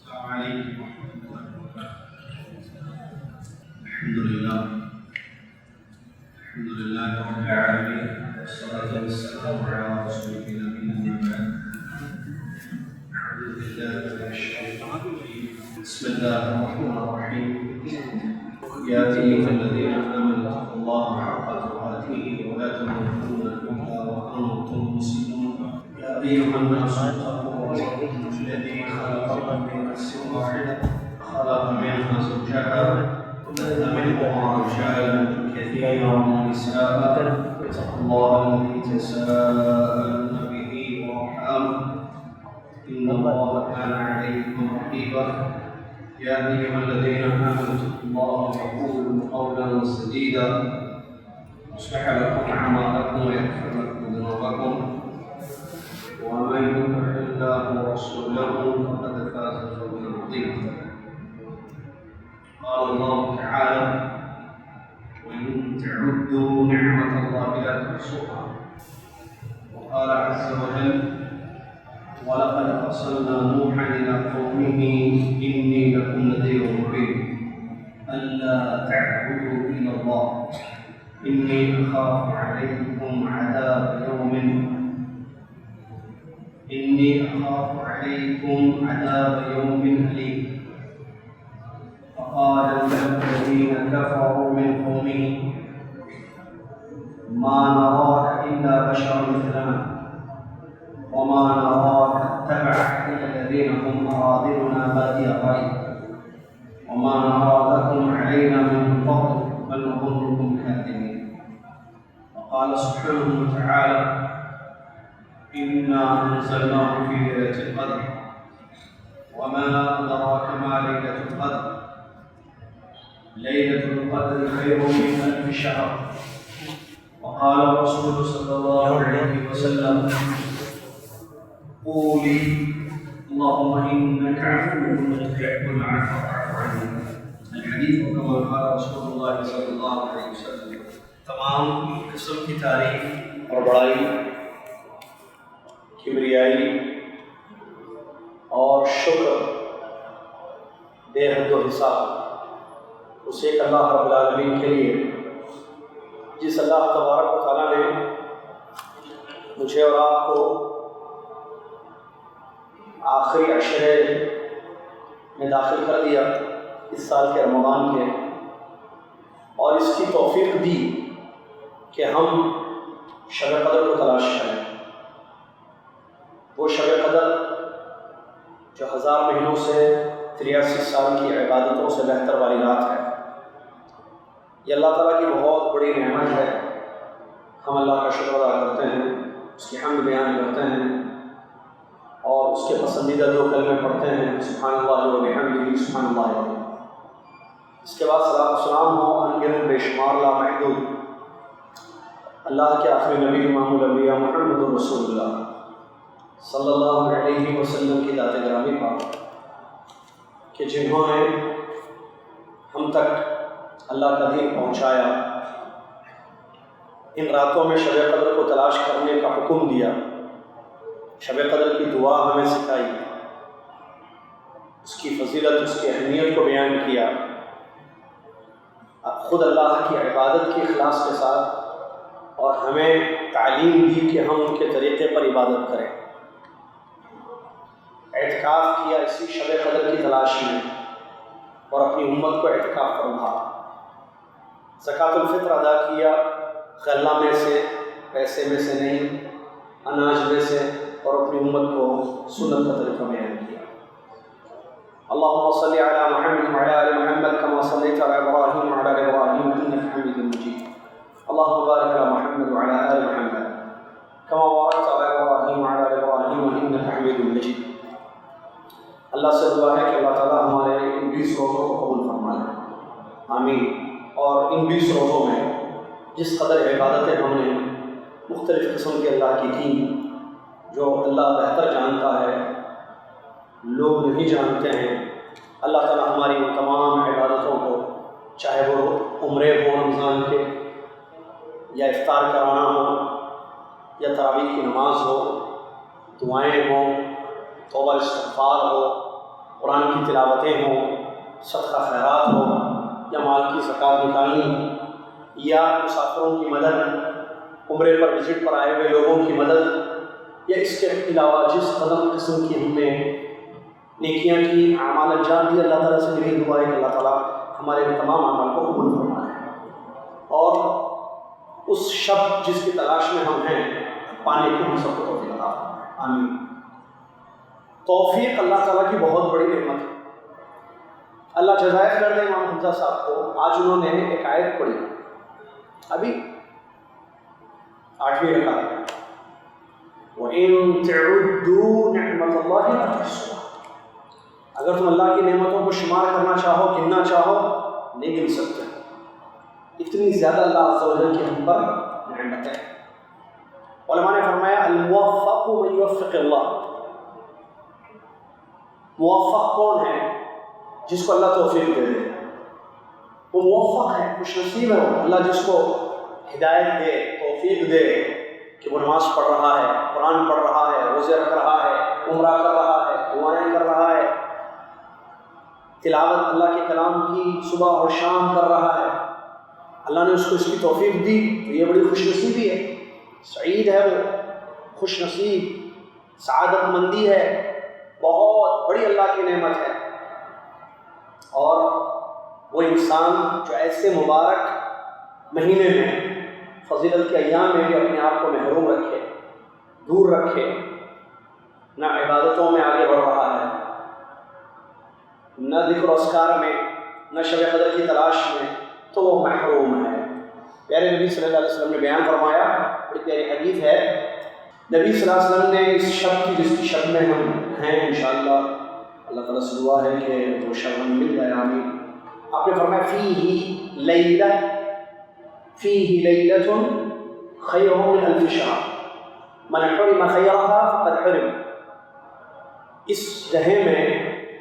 السلام عليكم ورحمة الله وبركاته. الحمد لله رب العالمين، والصلاة والسلام على رسوله نبينا محمد. أعوذ بالله من الشيطان الرجيم. بسم الله الرحمن الرحيم. يا أيها الذين آمنوا اتقوا الله حق تقاته ولا تموتن إلا وأنتم مسلمون. يا أيها الناس اتقوا ربكم الذي خلقكم من نفس واحدة خلق منها زوجها وبث منهما رجالا كثيرا ونساء. اتقوا الله الذي تساءلون به والأرحام إن الله كان عليكم رقيبا. يا أيها الذين آمنوا اتقوا الله وقولوا قولا سديدا يصلح لكم أعمالكم ويغفر لكم ذنوبكم، ومن يطع الله ورسوله فقد فاز فوزا عظيما. قال الله تعالى: وإن تعدوا نعمة الله لا تحصوها. وقال عز وجل: ولقد أرسلنا نوحا إلى قومه إني لكم نذير مبين ألا تعبدوا إلا الله إني أخاف عليكم عذاب يوم أليم. فقال الذين كفروا من قومه ما نراك إلا بشرا مثلنا وما نراك اتبعك إلا الذين هم أراذلنا بادي الرأي وما نرى لكم علينا من فضل بل نظنكم كاذبين. وقال سبحانه وتعالى: إنا أنزلناه في ليلة القدر وما أدراك ما ليلة القدر ليلة القدر خير من ألف شهر. وقال الرسول صلى الله عليه وسلم: قولي اللهم إنك عفو تحب العفو فاعف عني. الحديث كما قال رسول الله صلی اللہ علیہ وسلم. تمام قسم کی تعریف اور بڑائی، کبریائی اور شکر بے حد و حساب اس ایک اللہ رب العالمین کے لیے، جس اللہ تبارک و تعالیٰ نے مجھے اور آپ کو آخری عشرے میں داخل کر دیا اس سال کے رمضان کے، اور اس کی توفیق دی کہ ہم شب قدر کو تلاش کریں. وہ شب قدر جو 1000 مہینوں سے 83 سال کی عبادتوں سے بہتر والی رات ہے. یہ اللہ تعالیٰ کی بہت بڑی نعمت ہے. ہم اللہ کا شکر ادا کرتے ہیں، اس کی حمد بیان کرتے ہیں اور اس کے پسندیدہ 2 کلمے پڑھتے ہیں: سبحان اللہ و بحمدہ، سبحان اللہ. اس کے بعد صلاۃ و سلام ہو انگنت بے شمار لامحدود اللہ کے آخری نبی امام الانبیاء محمد رسول اللہ صلی اللہ علیہ وسلم کی ذات گرامی پر، کہ جنہوں نے ہم تک اللہ کا دین پہنچایا، ان راتوں میں شب قدر کو تلاش کرنے کا حکم دیا، شب قدر کی دعا ہمیں سکھائی، اس کی فضیلت، اس کی اہمیت کو بیان کیا، خود اللہ کی عبادت کی اخلاص کے ساتھ، اور ہمیں تعلیم دی کہ ہم ان کے طریقے پر عبادت کریں. اعتکاف کیا اسی شب قدر کی تلاش میں اور اپنی امت کو اعتکاف فرمایا. زکوٰۃ الفطر ادا کیا، غلہ میں سے، پیسے میں سے نہیں، اناج میں سے، اور اپنی امت کو سنت کا طریقہ بیان کیا. اللهم صل على محمد وعلى آل محمد كما صليت على إبراهيم وعلى آل إبراهيم إنك حميد مجيد. اللهم بارك على محمد وعلى آل محمد كما باركت على إبراهيم وعلى آل إبراهيم إنك حميد مجيد. اللہ سے دعا ہے کہ اللہ تعالیٰ ہمارے ان 20 روزوں کو قبول فرمائے، آمین. اور ان 20 روزوں میں جس قدر عبادتیں ہم نے مختلف قسم کے اللہ کی کی، جو اللہ بہتر جانتا ہے، لوگ نہیں جانتے ہیں، اللہ تعالیٰ ہماری ان تمام عبادتوں کو، چاہے وہ عمرے ہوں رمضان کے، یا افطار کرانا ہو، یا تراویح کی نماز ہو، دعائیں ہوں، توبہ استغفار ہو، قرآن کی تلاوتیں ہوں، صدقہ خیرات ہو، یا مال کی زکوٰۃ نکالنی، یا مسافروں کی مدد، عمرے پر وزٹ پر آئے ہوئے لوگوں کی مدد، یا اس کے علاوہ جس قسم کی ہم نے نیکیاں کی، اعمال انجام دی، اللہ تعالیٰ سے میری دعا ہے کہ اللہ تعالیٰ ہمارے تمام اعمال کو قبول فرمائے اور اس شب جس کی تلاش میں ہم ہیں پانے کی ہم سب کو توفیق عطا فرمائے، آمین۔ توفیق اللہ تعالیٰ کی بہت بڑی نعمت ہے۔ اللہ جزائے خیر دے امام حمزہ صاحب کو، آج انہوں نے ایک آیت پڑھی ابھی 8ویں رکعت میں، وَإِن تَعُدُّوا نِعْمَةَ اللَّهِ لَا تُحْصُوهَا، اگر تم اللہ کی نعمتوں کو شمار کرنا چاہو، گننا چاہو، نہیں گن سکتے، اتنی زیادہ اللہ عز و جل کی ہم پر نعمت ہے۔ علماء نے فرمایا الموفق من یوفق اللہ، موفق کون ہے؟ جس کو اللہ توفیق دے دے، وہ موفق ہے، خوش نصیب ہے وہ، اللہ جس کو ہدایت دے، توفیق دے کہ وہ نماز پڑھ رہا ہے، قرآن پڑھ رہا ہے، روزے رکھ رہا ہے، عمرہ کر رہا ہے، دعائیں کر رہا ہے، تلاوت اللہ کے کلام کی صبح اور شام کر رہا ہے، اللہ نے اس کو اس کی توفیق دی، تو یہ بڑی خوش نصیبی ہے، سعید ہے وہ، خوش نصیب، سعادت مندی ہے، بہت بڑی اللہ کی نعمت ہے۔ اور وہ انسان جو ایسے مبارک مہینے میں، فضیلت کے ایام میں بھی اپنے آپ کو محروم رکھے، دور رکھے، نہ عبادتوں میں آگے بڑھ رہا ہے، نہ ذکر و اذکار میں، نہ شب قدر کی تلاش میں، تو وہ محروم ہے۔ پیارے نبی صلی اللہ علیہ وسلم نے بیان فرمایا، بڑی پیاری حدیث ہے، نبی صلی اللہ علیہ وسلم نے اس شب کی، جس کی شب میں ہم ہیں انشاءاللہ، اللہ تعالیٰ سے دعا ہے کہ وہ شب ہمیں مل جائے، آمین۔ آپ نے فرمایا فیہ لیلہ، فیہ لیلۃ خیر من الف شہر، من حرم خیرہا فقد حرم، اس جگہ میں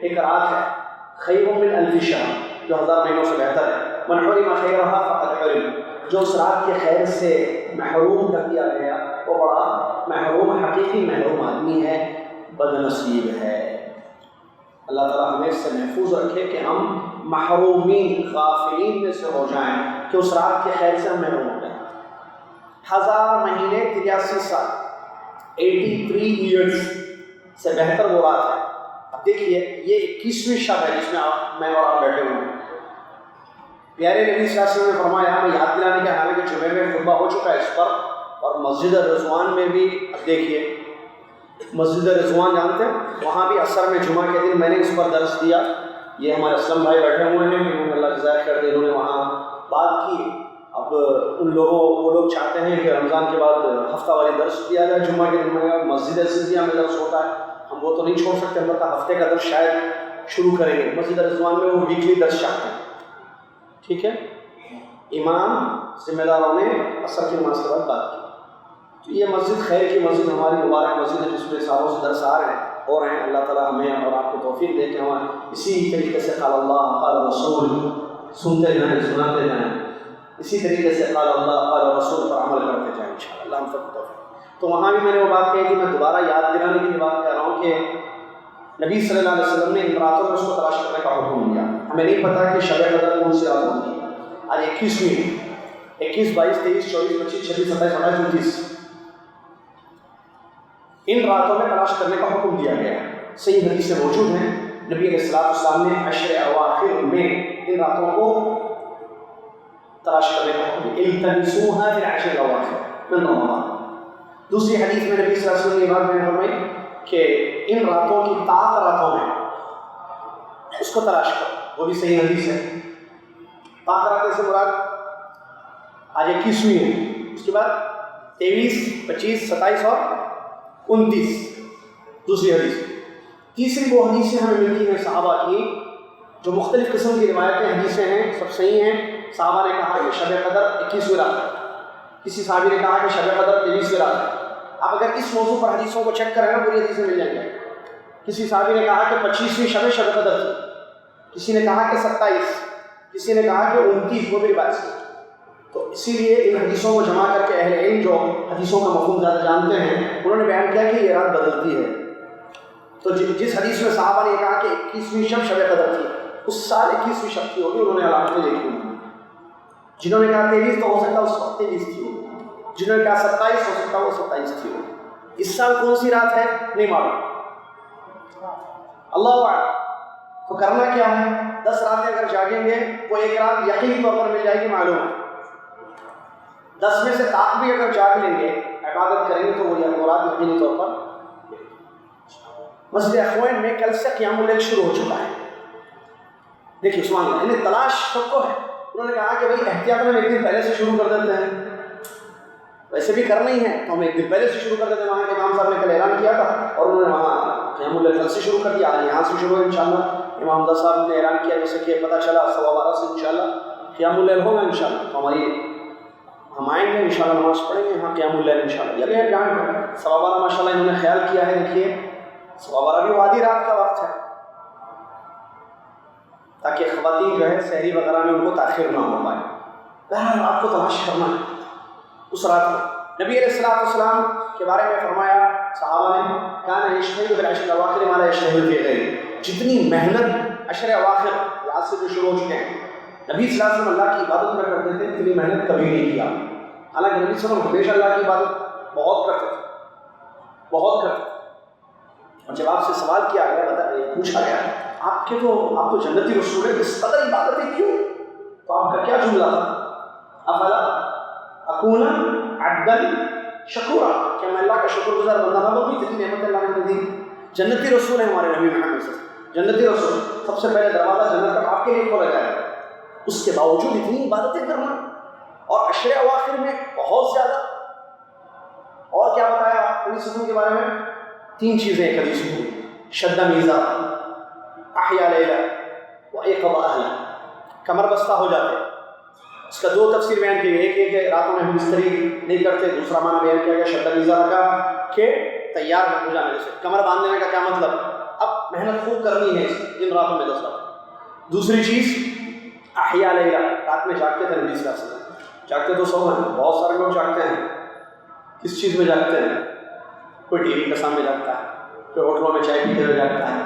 ایک رات ہے خیر من الف شہر، جو 1000 مہینوں سے بہتر ہے، من حرم خیرہا فقد حرم، جو اس رات کے خیر سے محروم کر دیا گیا وہ بڑا محروم، حقیقی محروم آدمی ہے، بد نصیب ہے۔ اللہ تعالیٰ ہمیں اس سے محفوظ رکھے کہ ہم محرومین، غافلین میں سے ہو جائیں کہ اس رات کے خیر سے ہم محروم ہو جائیں۔ 1000 مہینے 83 سال، 83 ایئرز سے بہتر وہ رات ہے۔ اب دیکھیے یہ 21ویں شب ہے جس میں میں اور آپ بیٹھے ہوئے ہیں۔ پیارے نبی صلی اللہ علیہ وسلم نے فرمایا، ہمیں یاد دلانے کے حالانکہ جمعے میں خطبہ ہو چکا ہے اس پر، اور مسجد رضوان میں بھی، اب دیکھیے مسجد رضوان جانتے ہیں، وہاں بھی عصر میں جمعہ کے دن میں نے اس پر درس دیا، یہ ہمارے اسلم بھائی بیٹھے ہوئے ہیں، انہوں نے اللہ جزائے خیر دے، انہوں نے وہاں بات کی۔ اب ان لوگوں، وہ لوگ چاہتے ہیں کہ رمضان کے بعد ہفتہ والی درس دیا جائے جمعہ کے دن میں، مسجد عزیزیہ میں درس ہوتا ہے، ہم وہ تو نہیں چھوڑ سکتے، البتہ ہفتے کا درس شاید شروع کریں گے۔ مسجد رضوان میں وہ ویکلی درس چاہتے ہیں، ٹھیک ہے۔ امام ذمہ داروں نے عصر کی نماز کے بعد بات کی، تو یہ مسجد خیر کی مسجد، ہماری مبارک مسجد ہے جس میں سالوں سے درس آ رہے ہیں، ہو رہے ہیں۔ اللہ تعالیٰ ہمیں اور آپ کو توفیق دے کہ ہم اسی طریقے سے قال اللہ قال رسول سنتے جائیں، سناتے جائیں، اسی طریقے سے قال اللہ قال رسول پر عمل کرتے جائیں انشاءاللہ، اللہ ہم سب کو توفیق۔ تو وہاں بھی میں نے وہ بات کہی تھی، میں دوبارہ یاد دلانے کے لیے بات کہہ رہا ہوں کہ نبی صلی اللہ علیہ وسلم نے ان راتوں میں اس کو تلاش کرنے کا حکم دیا۔ ہمیں نہیں پتہ کہ شب قدر کون سی رات ہوتی ہے، آج 21ویں، 21، 22، 23، 24، 25، 26، 27، 28، 29، ان راتوں میں تلاش کرنے کا حکم دیا گیا ہے۔ صحیح حدیث سے موجود ہیں، نبی علیہ السلام نے عشر اواخر میں ان راتوں کو تلاش کرنے کا حکم دیا، التمسوها فی العشر الاواخر من رمضان۔ دوسری حدیث میں نبی صلی اللہ علیہ وسلم نے یہ بات بیان فرمائی کہ ان راتوں کی طاق راتوں میں اس کو تلاش کرو، وہ بھی صحیح حدیث ہے۔ طاق راتیں سے مراد آج 21ویں ہے، اس کے بعد 23، 25، 27 اور 29 دوسری حدیث۔ تیسری وہ حدیثیں ہمیں ملتی ہیں صحابہ کی جو مختلف قسم کی روایتیں، حدیثیں ہیں، سب صحیح ہیں۔ صحابہ نے کہا کہ شب قدر 21ویں رات ہے، کسی صحابی نے کہا کہ شب قدر 23ویں رات ہے۔ آپ اگر اس موضوع پر حدیثوں کو چیک کریں نا، پوری حدیثیں مل جائیں گے۔ کسی صحابی نے کہا کہ 25ویں شب قدر تھی، کسی نے کہا کہ 27، کسی نے کہا کہ 29، وہ بھی روایت سے۔ تو اسی لیے ان حدیثوں کو جمع کر کے اہل علم جو حدیثوں کا مفہوم زیادہ جانتے ہیں، انہوں نے بیان کیا کہ یہ رات بدلتی ہے۔ تو جس حدیث میں صحابہ نے کہا کہ 21ویں شب شب قدر تھی، اس سال 21ویں شب تھی ہوگی، انہوں نے علامتیں دیکھی ہوگی۔ جنہوں نے کہا 23 تو ہو سکتا اس وقت 23 تھی ہوگی، جنہوں نے کہا 27 ہو سکتا وہ 27 تھی ہوگی۔ اس سال کون سی رات ہے نہیں معلوم، اللہ اعلم۔ تو کرنا کیا ہے؟ 10 راتیں اگر جاگیں گے وہ ایک رات یقینی طور پر مل جائے گی، معلوم ہے۔ 10 میں سے تاک بھی اگر جاگ لیں گے، عبادت کریں گے تو وہ رات یقینی طور پر۔ مسجد اخوان میں کل سے قیام اللیل شروع ہو چکا ہے۔ دیکھیے سبحان اللہ، انہیں تلاش سب کو ہے۔ انہوں نے کہا کہ بھائی احتیاط میں ایک دن پہلے سے شروع کر دیتے ہیں، ویسے بھی کرنا ہی ہے تو ہم ایک دن پہلے سے شروع کر دیتے ہیں۔ وہاں کے امام صاحب نے کل اعلان کیا تھا اور انہوں نے وہاں قیام اللیل کل سے شروع کر دیا، آج یہاں سے شروع ہے انشاءاللہ۔ امام حمزہ صاحب نے اعلان کیا، جیسے کہ پتہ چلا 12:15 سے انشاءاللہ قیام اللیل ہوگا انشاءاللہ، تو ہم آئیں گے انشاءاللہ، نماز پڑھیں گے یہاں قیام اللیل انشاءاللہ۔ یہ جان 12:15 ماشاءاللہ انہوں نے خیال کیا ہے۔ دیکھیے 12:15 بھی آدھی رات کا وقت ہے، تاکہ خواتین جو ہے سحری وغیرہ میں ان کو تاخیر نہ ہو پائے۔ بہرحال رات کو تلاش کرنا ہے۔ اس رات کو نبی علیہ السلام کے بارے میں فرمایا صحابہ نے، کان یجتہد فی العشر الاواخر ما لا یجتہد فی غیرہ، جتنی محنت عشر اواخر یاد سے جو شروع ہو چکے ہیں، نبی صلی اللہ علیہ وسلم اللہ کی عبادت میں کرتے تھے، اتنی محنت کبھی نہیں کیا۔ حالانکہ نبی صلی اللہ علیہ وسلم ہمیشہ اللہ کی عبادت بہت کرتے تھے، بہت کرتے تھے۔ اور جب آپ سے سوال کیا گیا، پوچھا گیا آپ تو جنتی رسول ہیں، اس قدر عبادتیں کیوں؟ تو آپ کا کیا جملہ تھا؟ افلا اکون عبدا شکورا، کہ میں اللہ کا شکر گزار بندہ نہ بنوں، اتنی نعمت اللہ نے دی۔ جنتی رسول ہیں ہمارے نبی محمد صلی اللہ علیہ وسلم، جنتی رسول، سب سے پہلے دروازہ جنت کا آپ کے لیے کھولا جائے گا۔ اس کے باوجود اتنی عبادتیں کرنا اور عشر اواخر میں بہت زیادہ۔ اور کیا بتایا نبی صلی اللہ علیہ وسلم کے بارے میں؟ 3 چیزیں ایک حدیث میں، شد میزا، احیا لیلا وایقظ اہلا، کمر بستہ ہو جاتے۔ اس کا 2 تفسیر بیان کی گئی، ایک یہ کہ راتوں میں ہم بستری نہیں کرتے، دوسرا معنی بیان کیا گیا شد میزا کا کہ تیار ہو جانے سے۔ کمر باندھ لینے کا کیا مطلب؟ اب محنت خوب کرنی ہے ان راتوں میں 10 رات۔ دوسری چیز احیا لیلا، رات میں جاگتے تھے نبی صلی اللہ علیہ وسلم، جاگتے تو سو ہیں، بہت سارے لوگ جاگتے ہیں۔ کس چیز میں جاگتے ہیں؟ کوئی ٹی وی کے سامنے جاگتا ہے، کوئی ہوٹلوں میں چائے پیتے ہوئے جاگتا ہے،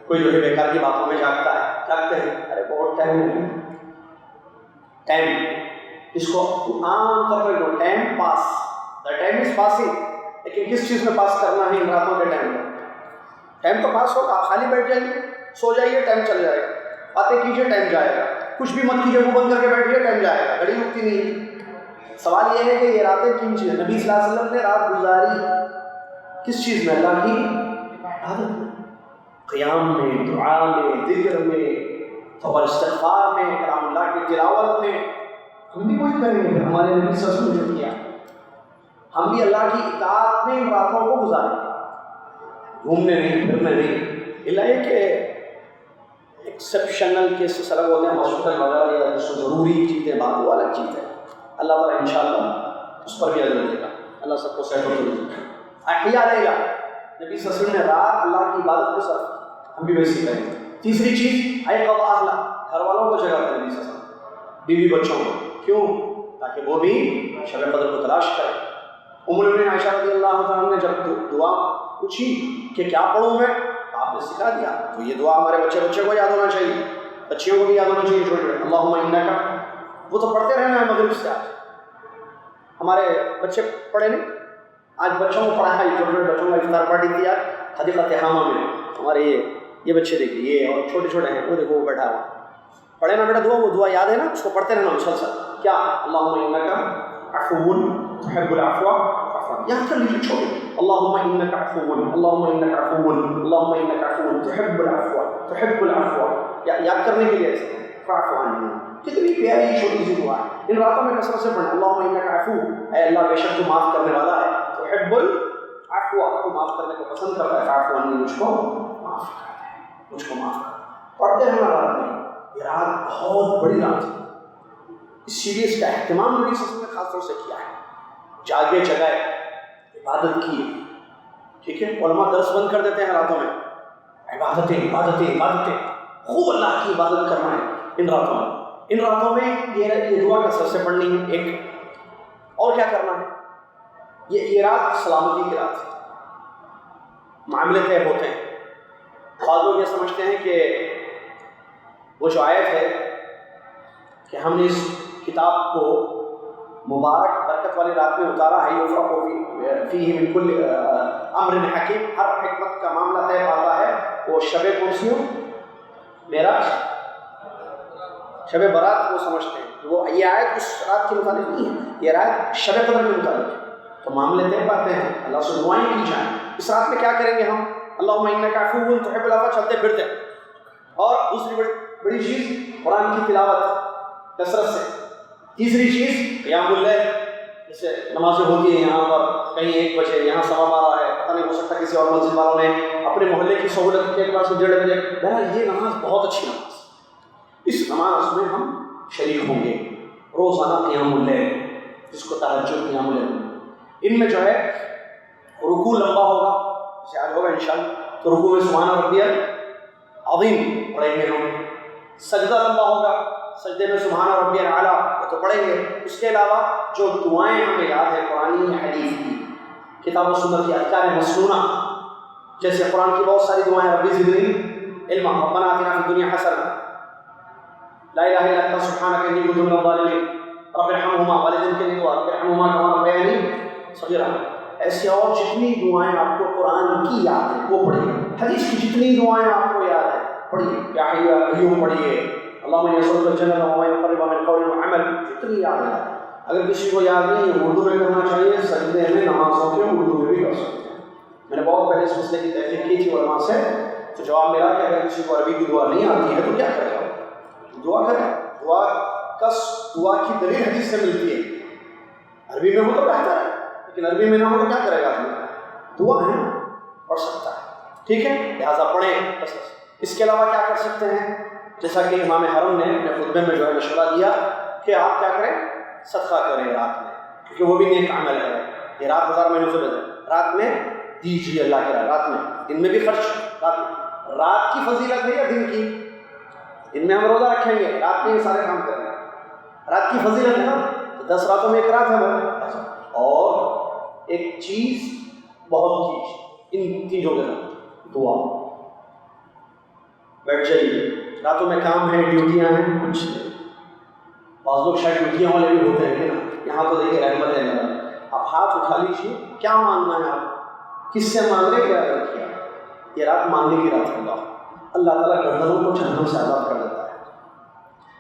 کوئی جو ہے بیکار کی باتوں میں جاگتا ہے، جاگتے ہیں۔ ارے بہت ٹائم ہے، ٹائم اس کو عام طور پر time pass, the time is passing, لیکن کس چیز میں پاس کرنا ہے ان راتوں کے ٹائم میں؟ ٹائم تو پاس ہوگا، آپ خالی بیٹھ جائیے، سو جائیے، ٹائم چل جائے گا، باتیں کیجیے، ٹائم جائے گا، کچھ بھی مت کیجیے، منہ بند کر کے بیٹھیے، ٹائم جائے گا، گھڑی رکتی نہیں۔ سوال یہ ہے کہ یہ راتیں کن چیزیں؟ نبی صلی اللہ علیہ وسلم نے رات گزاری کس چیز میں؟ اللہ کی عبادت میں، قیام میں، دعا میں، ذکر میں، اور استغفار میں، کلام اللہ کی تلاوت میں۔ ہم بھی کوئی کریں گے ہمارے نبی صلی اللہ علیہ وسلم نے کیا، ہم بھی اللہ کی اطاعت میں ان راتوں کو گزاریں، گھومنے نہیں، پھرنے نہیں، اللہ یہ کہ ایکسیپشنل کیسز الگ ہوتے ہیں، ہاسپٹل وغیرہ یا ضروری چیزیں، بات وہ الگ چیز ہے۔ اللہ تعالیٰ انشاءاللہ اس پر بھی اجر دے گا، اللہ سب کو صحت و تندرستی دے۔ احیا لیلا، نبی صلی اللہ علیہ وسلم نے رات اللہ کی عبادت میں صرف کی، ہم بھی ویسے کریں گے۔ تیسری چیز ایقظ اہلا، گھر والوں کو جگاتے نبی صلی اللہ علیہ وسلم، بیوی بچوں کو، کیوں؟ تاکہ وہ بھی شب قدر کو تلاش کریں۔ ام المؤمنین عائشہ رضی اللہ تعالیٰ نے جب دعا پوچھی کہ کیا پڑھوں میں، آپ نے سکھا دیا، تو یہ دعا ہمارے بچے کو یاد ہونا چاہیے، بچیوں کو بھی یاد ہونا چاہیے، چھوٹے چھوٹے، اللہم انک، وہ تو پڑھتے رہنا ہے مغرب سے۔ آج ہمارے بچے پڑھے نہیں، آج بچوں کو پڑھا ہے، چھوٹے چھوٹے بچوں کا افطار پارٹی کی آج حدیقہ تہامہ میں، ہمارے یہ بچے دیکھیے، یہ اور چھوٹے چھوٹے ہیں، وہ دیکھو وہ بیٹھا ہوا، پڑھے نا بیٹا دعا، وہ دعا یاد ہے نا، اس کو پڑھتے رہنا مسلسل۔ کیا؟ اللہم انک عفو تحب العفو فاعف عنی، یاد کر لیجیے چھوٹے، اللہم انک عفو، اللہم انک عفو، اللہم انک عفو تحب العفو، یاد کرنے کے لیے فاعف عنی۔ کتنی پیاری چھوٹی سی دعا ہے، ان راتوں میں کثرت سے پڑھنا، اللہم انک عفو، اے اللہ بے شک تو معاف کرنے والا ہے، تحب العفو، تو معاف کرنے کو پسند کرتا ہے، فاعف عنی، مجھ کو معاف کر دے، مجھ کو معاف کر دے۔ پڑھتے ہیں رات میں، یہ رات بہت بڑی رات ہے، اس سیریز کا اہتمام نبی صلی اللہ علیہ وسلم نے خاص طور سے کیا ہے، جاگے جگائے عبادت کی، ٹھیک ہے۔ علماء درس بند کر دیتے ہیں راتوں میں، عبادتیں عبادتیں عبادتیں، خوب اللہ کی عبادت کرنا ہے ان راتوں میں۔ ان راتوں میں یہ دعا کثرت سے پڑھنی ہے ایک، اور کیا کرنا ہے، یہ رات سلامتی کی رات ہے، معاملے طے ہوتے ہیں، بعض لوگ یہ سمجھتے ہیں کہ وہ جو آیت ہے کہ ہم نے اس کتاب کو مبارک برکت والی رات میں اتارا ہے، یفرق فیہ من کل امر حکیم، ہر حکمت کا معاملہ طے پاتا ہے، وہ شب کون سی ہو؟ معراج، شب برات وہ سمجھتے ہیں، وہ یہ آیت اس رات کے متعلق نہیں ہے، یہ آیت شب قدر کے متعلق ہے، تو معاملے طے پاتے ہیں، اللہ سے دعائیں کی جائیں۔ اس رات میں کیا کریں گے ہم؟ اللہم انک عفو تحب العفو چلتے پھرتے، اور دوسری بڑی چیز قرآن کی تلاوت کثرت سے، تیسری چیز قیام اللیل، جیسے نمازیں ہوتی ہیں یہاں پر کہیں 1 بجے، یہاں 12:15 ہے، پتہ نہیں ہو سکتا کسی اور مسجد والوں نے اپنے محلے کی سہولت کے اعتبار سے 1:30 بجے، بہرحال یہ نماز بہت اچھی نماز، اس نماز میں ہم شریک ہوں گے، روزانہ قیام اللیل جس کو تہجد قیام اللیل، ان میں جو ہے رکوع لمبا ہوگا، جیسے آج ہوگا انشاءاللہ، تو رکوع میں سبحان ربی العظیم پڑھیں گے ہم، سجدہ لمبا ہوگا، سجدے میں سبحان ربی الاعلیٰ وہ تو پڑھیں گے، اس کے علاوہ جو دعائیں ہمیں یاد ہے قرآن حدیث کی، کتاب و سنت کی اذکار مسنونہ، جیسے قرآن کی بہت ساری دعائیں، ربی زدنی علما، ربنا آتنا فی الدنیا حسنہ، لا الہ الا انت سبحانک انی کنت من الظالمین، رب ارحمہما، والدین کے لیے دعا، رب ارحمہما کما ربیانی صغیرا، ایسی اور جتنی دعائیں آپ کو قرآن کی یاد ہیں وہ پڑھیے، حدیث کی جتنی دعائیں آپ کو یاد ہیں پڑھیے، یا حی یا قیوم پڑھیے، اللہم انی اسألک الجنۃ وما قرب من قول وعمل، جتنی یاد ہے۔ اگر کسی کو یاد نہیں ہے اردو میں کرنا چاہیے، سجدے میں نمازوں کے اردو میں بھی کر سکتے ہیں۔ میں نے بہت پہلے اس مسئلے کی تحقیق کی تھی علماء سے، تو جواب ملا کہ اگر کسی کو عربی کی دعا نہیں آتی ہے تو کیا کرے گا؟ دعا کرے، دعا کی دلیل حدیث سے ملتی ہے، عربی میں ہو تو بہتر ہے، لیکن عربی میں نہ ہو تو کیا کرے گا آدمی؟ دعا ہے پڑھ سکتا ہے، ٹھیک ہے، لہٰذا پڑھیں۔ بس اس کے علاوہ کیا کر سکتے ہیں؟ جیسا کہ امام حرم نے اپنے خطبے میں جو ہے مشورہ دیا کہ آپ کیا کریں؟ صدقہ کریں رات میں، کیونکہ وہ بھی نیک عمل ہے، یہ رات 1000 مہینوں سے بدل، رات میں دیجیے اللہ کے رات میں، دن میں بھی خرچ، رات کی فضیلت ہے یا دن کی؟ دن میں ہم روزہ رکھیں گے، رات میں یہ سارے کام کریں گے، رات کی فضیلت ہے نا، 10 راتوں میں ایک رات ہے، اور ایک چیز بہت چیز ان چیزوں کے ساتھ دعا، بیٹھ جائیے، راتوں میں کام ہے، ڈیوٹیاں ہیں، کچھ بعض لوگ شاید ڈیوٹیاں والے بھی ہوتے ہیں نا، یہاں تو دیکھیے رحمت ہے اللہ، آپ ہاتھ اٹھا لیجیے، کیا مانگنا ہے آپ، کس سے مانگ رہے، کیا کیا؟ یہ رات مانگنے کی رات ہے، اللہ تعالیٰ گردنوں کو جہنم سے آزاد کر دیتا ہے۔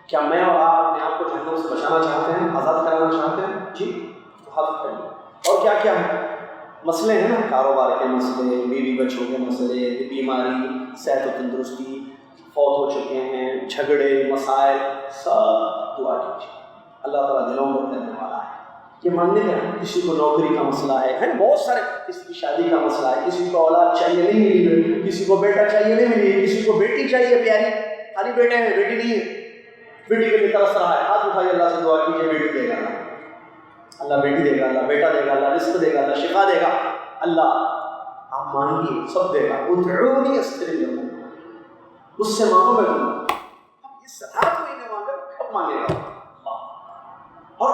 کیا میں اور آپ اپنے آپ کو جہنم سے بچانا چاہتے ہیں، آزاد کرانا چاہتے ہیں؟ جی، تو ہاتھ اٹھائیے۔ اور کیا کیا ہے؟ مسئلے ہیں نا، کاروبار کے مسئلے، بیوی بچوں کے مسئلے، بیماری، صحت و تندرستی، فوت ہو چکے ہیں، جھگڑے، مسائل، سب دعا کیجیے، اللہ تعالیٰ دلوں میں رہنے والا ہے۔ یہ ماننے کا، کسی کو نوکری کا مسئلہ ہے بہت سارے، کسی کی شادی کا مسئلہ ہے، کسی کو اولاد چاہیے نہیں ملی، کسی کو بیٹا چاہیے نہیں ملی، کسی کو بیٹی چاہیے پیاری، خالی بیٹے ہیں بیٹی نہیں ہے، بیٹی کے لیے ترس رہا ہے، ہاتھ اٹھائیے، اللہ سے دعا کیجیے، بیٹی دے گا اللہ، بیٹی دے گا اللہ، بیٹا دے گا اللہ، رزق دے گا اللہ، شفا دے گا اللہ، آپ مانگیے سب دے گا، ادعونی استجب لکم، اس سے مانگو میں دوں گا۔ اس رات میں نہیں مانگے کب مانگے گا؟ اور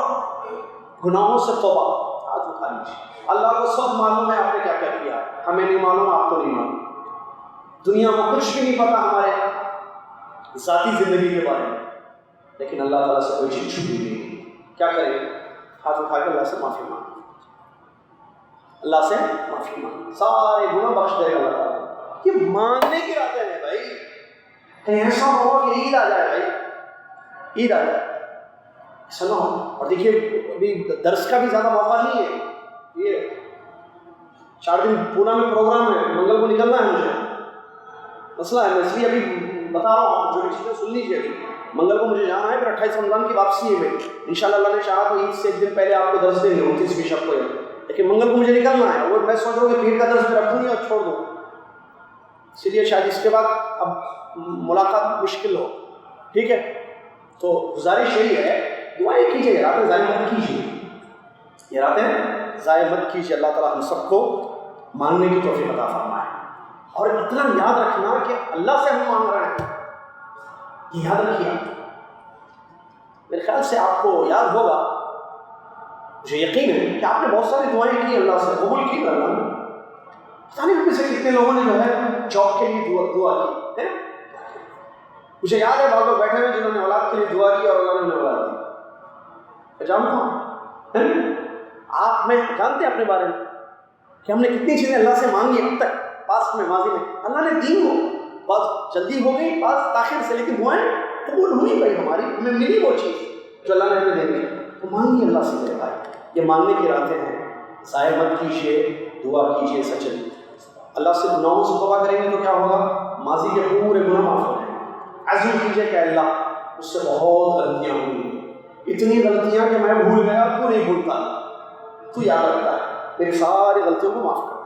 گناہوں سے توبہ، ہاتھ اٹھا لیجیے، اللہ کو سب معلوم ہے آپ نے کیا کیا کیا، ہمیں نہیں معلوم، آپ کو نہیں معلوم، دنیا میں کچھ بھی نہیں پتا ہمارے ذاتی زندگی کے بارے میں، لیکن اللہ تعالیٰ سے کوئی چیز چھپی نہیں، کیا کریں؟ ہاتھ اٹھا کے اللہ سے معافی مانگیں، اللہ سے معافی مانگیں، سارے گناہ بخش دے گا اللہ تعالیٰ۔ یہ مانگنے کی راتیں ہیں بھائی، کہیں ایسا ہو کہ عید آ جائے بھائی، عید آ جائے، ایسا نہ ہو۔ اور دیکھیے ابھی درس کا بھی زیادہ موقع نہیں ہے، یہ 4 دن پونا میں پروگرام ہے، منگل کو نکلنا ہے مجھے، مسئلہ ہے، میں اس لیے ابھی بتا رہا ہوں، جو بھی چیزیں سن لیجیے، ابھی منگل کو مجھے جانا ہے، پھر 28 رمضان کی واپسی ہے میری، انشاءاللہ اللہ نے چاہا تو عید سے 1 دن پہلے آپ کو درس دیں گے، 29ویں شب کو، لیکن منگل کو مجھے نکلنا ہے، اور میں سوچ رہا ہوں کہ پیر کا درس میں رکھوں گی اور چھوڑ دوں، اس لیے شاید اس کے بعد اب ملاقات مشکل ہو، ٹھیک ہے؟ تو گزارش یہی ہے، دعائیں کیجیے، راتیں ضائع مت کیجیے، یہ راتیں ضائع مت کیجیے، اللہ تعالیٰ ہم سب کو مانگنے کی توفیق عطا فرمائے۔ اور اتنا یاد رکھنا کہ اللہ سے ہم مانگ رہے ہیں، یہ یاد رکھیے، میرے خیال سے آپ کو یاد ہوگا، مجھے یقین ہے کہ آپ نے بہت ساری دعائیں کی اللہ سے، قبول کی اللہ نے، پتہ نہیں ہم میں سے کتنے لوگوں نے جو ہے جاب کے لیے دعا کی ہے. مجھے یاد ہے بہت لوگ بیٹھے ہوئے جنہوں نے اولاد کے لیے دعا کی اور اللہ نے انہیں اولاد دی. جانتا ہوں آپ میں جانتے ہیں اپنے بارے میں کہ ہم نے کتنی چیزیں اللہ سے مانگی اب تک پاس میں ماضی میں, اللہ نے دی ہو, بہت جلدی ہو گئی, بات تاخیر سے, لیکن دعائیں قبول ہوئی بھائی ہماری, ہمیں ملی وہ چیز جو اللہ نے ہمیں دے دی. تو مانگیے اللہ سے میرے بھائی, یہ مانگنے کی راتیں ہیں. ضائع مت کیجیے, دعا کیجیے سچی. اللہ سے گناہوں سے توبہ کریں گے تو کیا ہوگا, ماضی کے پورے گناہ معاف ہو جائیں گے. عزم کیجیے کہ اللہ اس سے بہت غلطیاں ہوئی, اتنی غلطیاں کہ میں بھول گیا, تو نہیں بھولتا, تو یاد رکھتا ہے, میری ساری غلطیوں کو معاف کرتا ہے.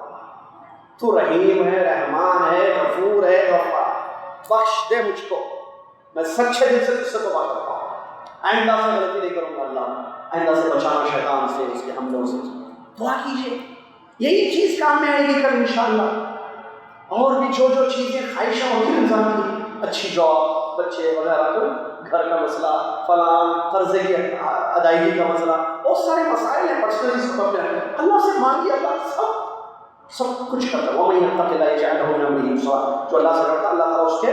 تو رحیم ہے, رحمان ہے, غفور ہے, غفار, بخش دے مجھ کو, میں سچے دل سے تجھ سے توبہ کرتا ہوں, آئندہ سے غلطی نہیں کروں گا اللہ, آئندہ سے بچانا شیطان سے, اس کے حملوں سے. دعا کیجیے, یہی چیز کام میں آئے گی کل انشاءاللہ. اور بھی جو جو چیزیں خواہشیں ہوتی ہیں انسان کی, اچھی جاب, بچے وغیرہ, تو گھر کا مسئلہ, فلاں قرضے کی ادائیگی کا مسئلہ, بہت سارے مسائل ہیں پرسنلی سب میں, اللہ سے مانگیے, اللہ سب کچھ کرتا ہے. وَمَن يَتَّقِ اللَّهَ يَجْعَلْ لَهُ مِنْ أَمْرِهِ يُسْرًا, جو اللہ سے ڈرتا ہے اللہ تعالیٰ اس کے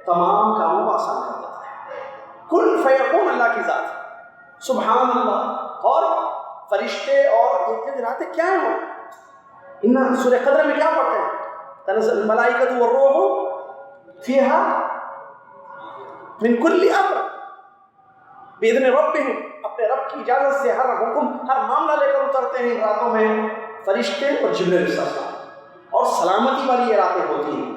تمام کاموں کو آسان کر دیتا ہے. کن فیکون اللہ کی ذات, سبحان اللہ. اور فرشتے اور یہ راتیں کیا ہیں, ان سورہ قدر میں کیا پڑھتے ہیں, تنزل الملائکۃ والروح فیہا من کل امر باذن ربہم, اپنے رب کی اجازت سے ہر حکم, ہر معاملہ لے کر اترتے ہیں ان راتوں میں فرشتے اور جبرائیل علیہ السلام. اور سلامتی والی یہ راتیں ہوتی ہیں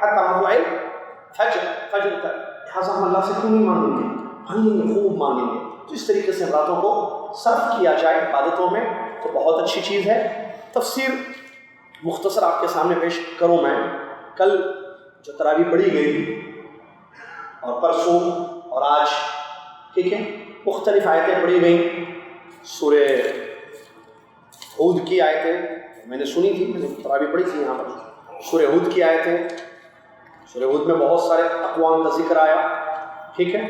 حتی مطلع فجر تک. لہٰذا ہم اللہ سے کیوں نہیں مانگیں گے, مانگیں گے, خوب مانگیں گے. تو اس طریقے سے راتوں کو صرف کیا جائے عبادتوں میں تو بہت اچھی چیز ہے. تفسیر مختصر آپ کے سامنے پیش کروں میں. کل جو تراویح پڑھی گئی اور پرسوں اور آج, ٹھیک ہے, مختلف آیتیں پڑھی گئیں. سورہ ہود کی آیتیں میں نے سنی تھی, میں نے تراویح پڑھی تھی یہاں پر. سورہ ہود کی آیتیں, سورہ ہود میں بہت سارے اقوام کا ذکر آیا, ٹھیک ہے.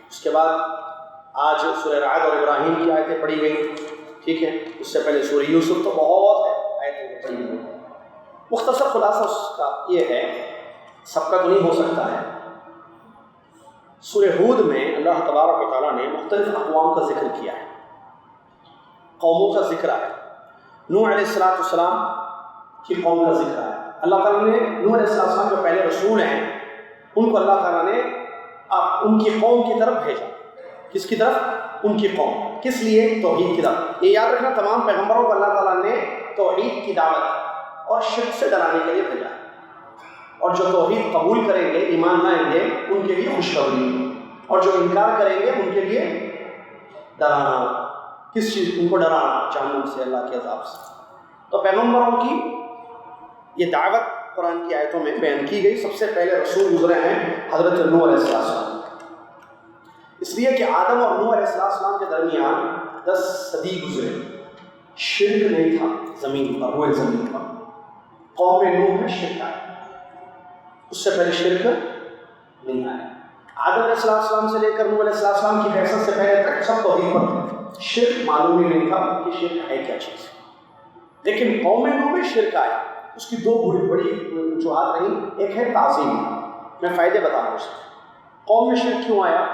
اس کے بعد آج سورہ رعد اور ابراہیم کی آیتیں پڑھی گئیں, ٹھیک ہے. اس سے پہلے سورہ یوسف, تو بہت آیتیں پڑھی گئیں. مختصر خلاصہ اس کا یہ ہے, سب کا تو نہیں ہو سکتا ہے. سورہ ہود میں اللہ تبارک و تعالیٰ نے مختلف اقوام کا ذکر کیا ہے, قوموں کا ذکر ہے. نوح علیہ السلام کی قوم کا ذکر ہے. اللہ تعالیٰ نے نوح علیہ السلام جو پہلے رسول ہیں ان کو اللہ تعالیٰ نے ان کی قوم کی طرف بھیجا. کس کی طرف, ان کی قوم. کس لیے, توحید کی طرف. یہ یاد رکھنا, تمام پیغمبروں کو اللہ تعالیٰ نے توحید کی دعوت اور شرک سے ڈرانے کے لیے بھیجا, اور جو توحید قبول کریں گے, ایمان لائیں گے, ان کے لیے خوشخبری, اور جو انکار کریں گے ان کے لیے ڈرانا. کس چیز, ان کو ڈرانا جہنم سے, اللہ کے عذاب سے. تو پیغمبروں کی یہ دعوت قرآن کی آیتوں میں بیان کی گئی. سب سے پہلے رسول گزرے ہیں حضرت نوح علیہ السلام, اس لیے کہ آدم اور نوح علیہ السلام کے درمیان 10 صدی گزرے, شرک نہیں تھا زمین پر, روئے زمین پر. قوم نوح میں شرک آیا, اس سے پہلے شرک نہیں آیا. آدم علیہ السلام سے لے کر نوح علیہ السلام کی بعثت سے پہلے تک سب توحید پر تھے, شرک معلوم ہی نہیں تھا کہ شرک ہے کیا چیز. لیکن قوم نوح میں شرک آیا, اس کی 2 بڑی وجوہات رہیں. ایک ہے تعظیم, میں فائدے بتا رہا ہوں اس کے. قوم میں شرک کیوں آیا,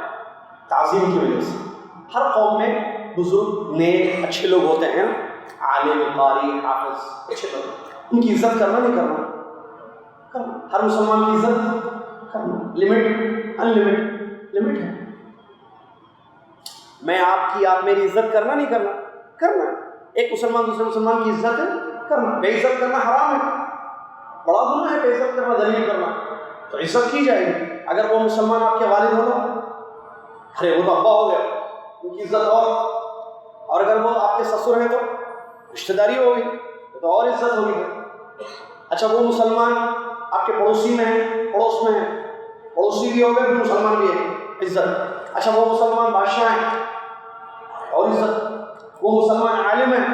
تعظیم کی وجہ سے. ہر قوم میں بزرگ, نیک, اچھے لوگ ہوتے ہیں, عالم, قاری, حافظ, اچھے لوگ, ان کی عزت کرنا نہیں کرنا, ہر مسلمان کی عزت کرنا. لمٹ, ان لمٹ ہے. میں آپ کی, آپ میری عزت کرنا نہیں کرنا, کرنا. ایک مسلمان دوسرے مسلمان کی عزت کرنا. بے عزت کرنا حرام ہے, بڑا گناہ ہے بے عزت کرنا, ذلیل کرنا. تو عزت کی جائے گی. اگر وہ مسلمان آپ کے والد ہو تو ارے وہ تو ابا ہو گیا, ان کی عزت اور اگر وہ آپ کے سسر ہیں تو رشتہ داری ہوگی, تو اور عزت ہوگی. اچھا وہ مسلمان آپ کے پڑوسی میں ہیں, پڑوس میں ہیں, پڑوسی بھی ہو گئے, پھر مسلمان بھی ہے, عزت. اچھا وہ مسلمان بادشاہ ہیں, اور عزت. وہ مسلمان عالم ہیں,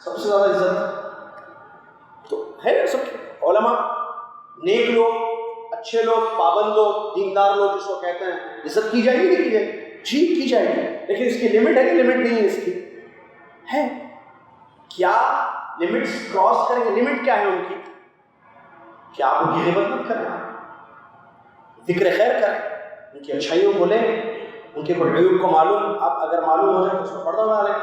سب سے زیادہ عزت. تو ہے سب علماء, نیک لوگ, اچھے لوگ, پابند لوگ, دیندار لوگ جس کو کہتے ہیں, عزت کی جائے گی نہیں کی جائے گی, جی کی جائے گی. لیکن اس کی لمٹ ہے کہ لمٹ نہیں ہے اس کی, ہے کیا لمٹس کراس کریں گے. لمٹ کیا ہے ان کی, کہ آپ ان کی غیبت مت کریں، ذکر خیر کریں، ان کی اچھائیوں کو لیں، ان کے کوئی عیوب کو معلوم آپ اگر معلوم ہو جائے تو اس کو پردہ ڈالیں۔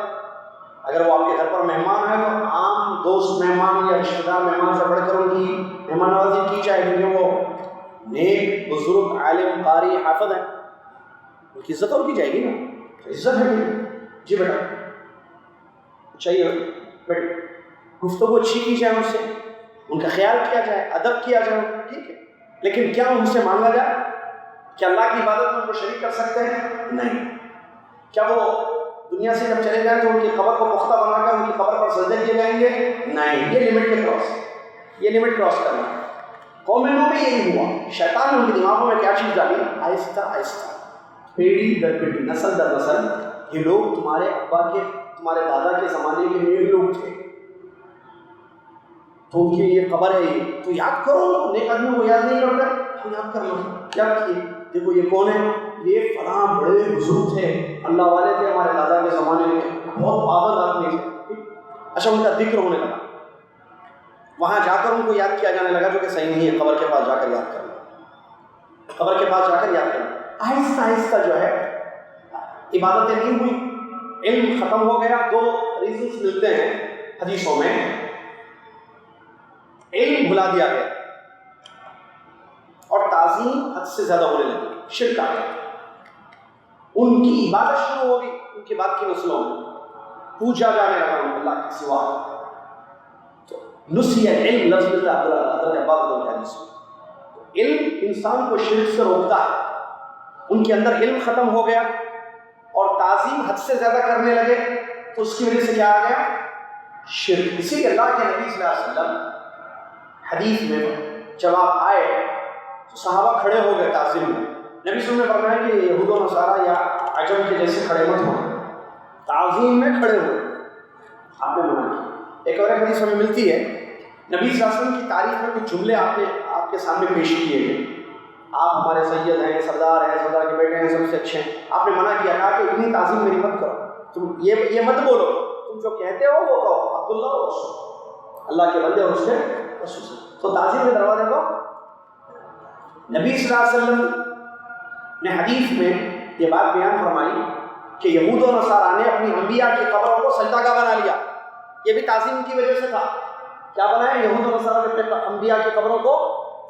اگر وہ آپ کے گھر پر مہمان ہیں تو عام دوست مہمان یا رشتہ دار مہمان سے بڑھ کر ان کی مہمان نوازی کی جائے، کیونکہ وہ نیک بزرگ عالم قاری حافظ ہیں، ان کی عزت اور کی جائے گی نا، عزت ہے جی بیٹا چاہیے بیٹا، گفتگو اچھی کی جائے، ان سے ان کا خیال کیا جائے، ادب کیا جائے، ٹھیک ہے، لیکن کیا ان سے مانگا جائے کہ اللہ کی عبادت میں ان کو شریک کر سکتے ہیں؟ نہیں۔ کیا وہ دنیا سے جب چلے جائیں تو ان کی قبر کو پختہ بنا کر ان کی قبر پر سجدے کیے جائیں گے؟ نہیں، یہ لمٹ کے کراس، یہ لمٹ کراس کرنا۔ قوم نوح میں یہی ہوا، شیطان نے ان کے دماغوں میں کیا چیز ڈالی؟ آہستہ آہستہ، پیڑھی در پیڑھی، نسل در نسل، یہ لوگ تمہارے ابا کے تمہارے دادا کے زمانے کے نیک لوگ تھے، تو ان کی یہ قبر ہے، یہ تو یاد کرو، نیک آدمی کو یاد نہیں کرتا، تو یاد کر لو، یاد کیے، دیکھو یہ کون ہے، یہ فلاں بڑے بزرگ تھے، اللہ والے تھے، ہمارے دادا کے زمانے میں بہت پابند آدمی تھے۔ اچھا، ان کا ذکر ہونے لگا، وہاں جا کر ان کو یاد کیا جانے لگا، جو کہ صحیح نہیں ہے، قبر کے پاس جا کر یاد کرنا، قبر کے پاس جا کر یاد کرنا۔ آہستہ آہستہ جو ہے عبادتیں نہیں ہوئی، علم ختم ہو گیا۔ دو ریزنس ملتے ہیں حدیثوں میں، علم بھلا دیا گیا اور تعظیم حد سے زیادہ ہونے لگی، شرک آ گیا، ان کی عبادت شروع ہو گئی، ان کے بعد کی نسلوں میں پوجا جانے لگا اللہ کے سوا۔ تو نسی علم لفظ ملتا ہے حضرت عبادت کے حدیث میں، علم انسان کو شرک سے روکتا ہے، ان کے اندر علم ختم ہو گیا اور تعظیم حد سے زیادہ کرنے لگے، تو اس کی وجہ سے کیا آ گیا؟ شرک۔ اسی لیے اللہ کے نبی صلی اللہ علیہ وسلم حدیث میں جب آپ آئے تو صحابہ کھڑے ہو گئے تعظیم میں، نبی صلی اللہ علیہ وسلم نے فرمایا کہ یہود و نصارہ یا عجم کے جیسے کھڑے مت ہوں، تعظیم میں کھڑے ہوئے، آپ نے منع کیا۔ ایک اور حدیث ہمیں ملتی ہے، نبی صلی اللہ علیہ وسلم کی تعریف میں کچھ جملے آپ کے سامنے پیش کیے گئے، آپ ہمارے سید ہیں، سردار ہیں، سردار کے بیٹے ہیں، سب سے اچھے ہیں، آپ نے منع کیا، کہا کہ اتنی تعظیم میری مت کرو، تم یہ مت بولو، تم جو کہتے ہو وہ کہو عبداللہ و رسول، اللہ کے بندے اور اس کے رسول۔ تو تعظیم کے دروازے کو نبی صلی اللہ علیہ وسلم نے حدیث میں یہ بات بیان فرمائی کہ یہود و نصارہ نے اپنی انبیاء کی قبروں کو سجدہ گاہ بنا لیا، یہ بھی تعظیم کی وجہ سے تھا۔ کیا بنایا؟ یہود و نصارہ نے اپنے انبیاء کی قبروں کو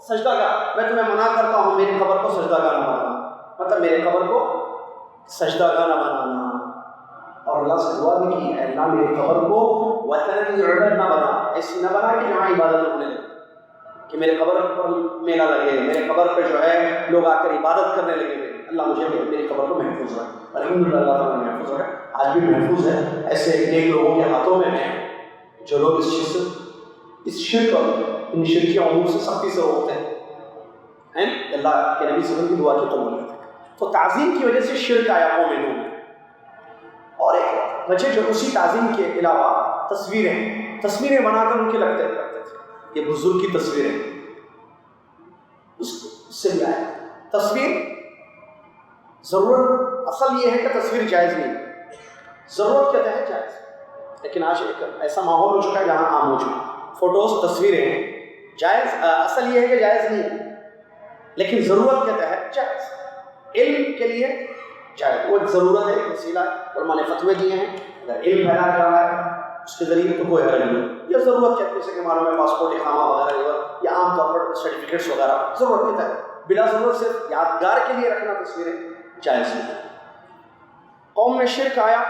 سجدہ گاہ، میں تمہیں منع کرتا ہوں میری قبر کو سجدہ گاہ نہ بنانا، مطلب میرے قبر کو سجدہ گاہ نہ بنانا، اور اللہ سے دعا بھی کی، اے اللہ میری قبر کو وطن یعبد نہ بنا، ایسی نہ بنا کہ جہاں عبادت ہونے لگے، کہ میرے قبر پر میلہ لگے، میرے قبر پہ جو ہے لوگ آ کر عبادت کرنے لگے، اللہ مجھے میری قبر کو محفوظ رکھے۔ الحمدللہ اللہ تعالیٰ نے محفوظ رکھا، آج بھی محفوظ ہے، ایسے نیک لوگوں کے ہاتھوں میں ہیں جو لوگ اس شرک اور ان شرکی امور سے سختی سے روکتے ہیں، اللہ کے نبی صلی اللہ علیہ وسلم کی دعا کی قبولیت ہے۔ تو تعظیم کی وجہ سے شرک آیا قوم نوح میں۔ اور ایک وجہ جو اسی تعظیم کے علاوہ تصویریں بنا کر ان کے لگتے تھے، یہ بزرگ کی تصویریں، اس سے بھی آیا تصویر ضرورت، اصل یہ ہے کہ تصویر جائز نہیں، ضرورت کے تحت جائز، لیکن آج ایک ایسا ماحول ہو چکا ہے جہاں عام ہو چکا، فوٹوز تصویریں جائز، اصل یہ ہے کہ جائز نہیں ہے، لیکن ضرورت کے تحت جائز، علم کے لیے جائز، وہ ایک ضرورت ہے، ایک وسیلہ ہے، علماء نے فتوے دیے ہیں، اگر علم پھیلایا جا رہا ہے اس کے ذریعے تو کوئی حرج نہیں، یا ضرورت کے جیسے کہ معلوم ہے پاسپورٹ اقامہ وغیرہ یا عام طور پر سرٹیفکیٹس وغیرہ ضرورت کے تحت، بلا ضرورت صرف یادگار کے لیے رکھنا تصویریں جائز نہیں۔ قوم میں شرک آیا،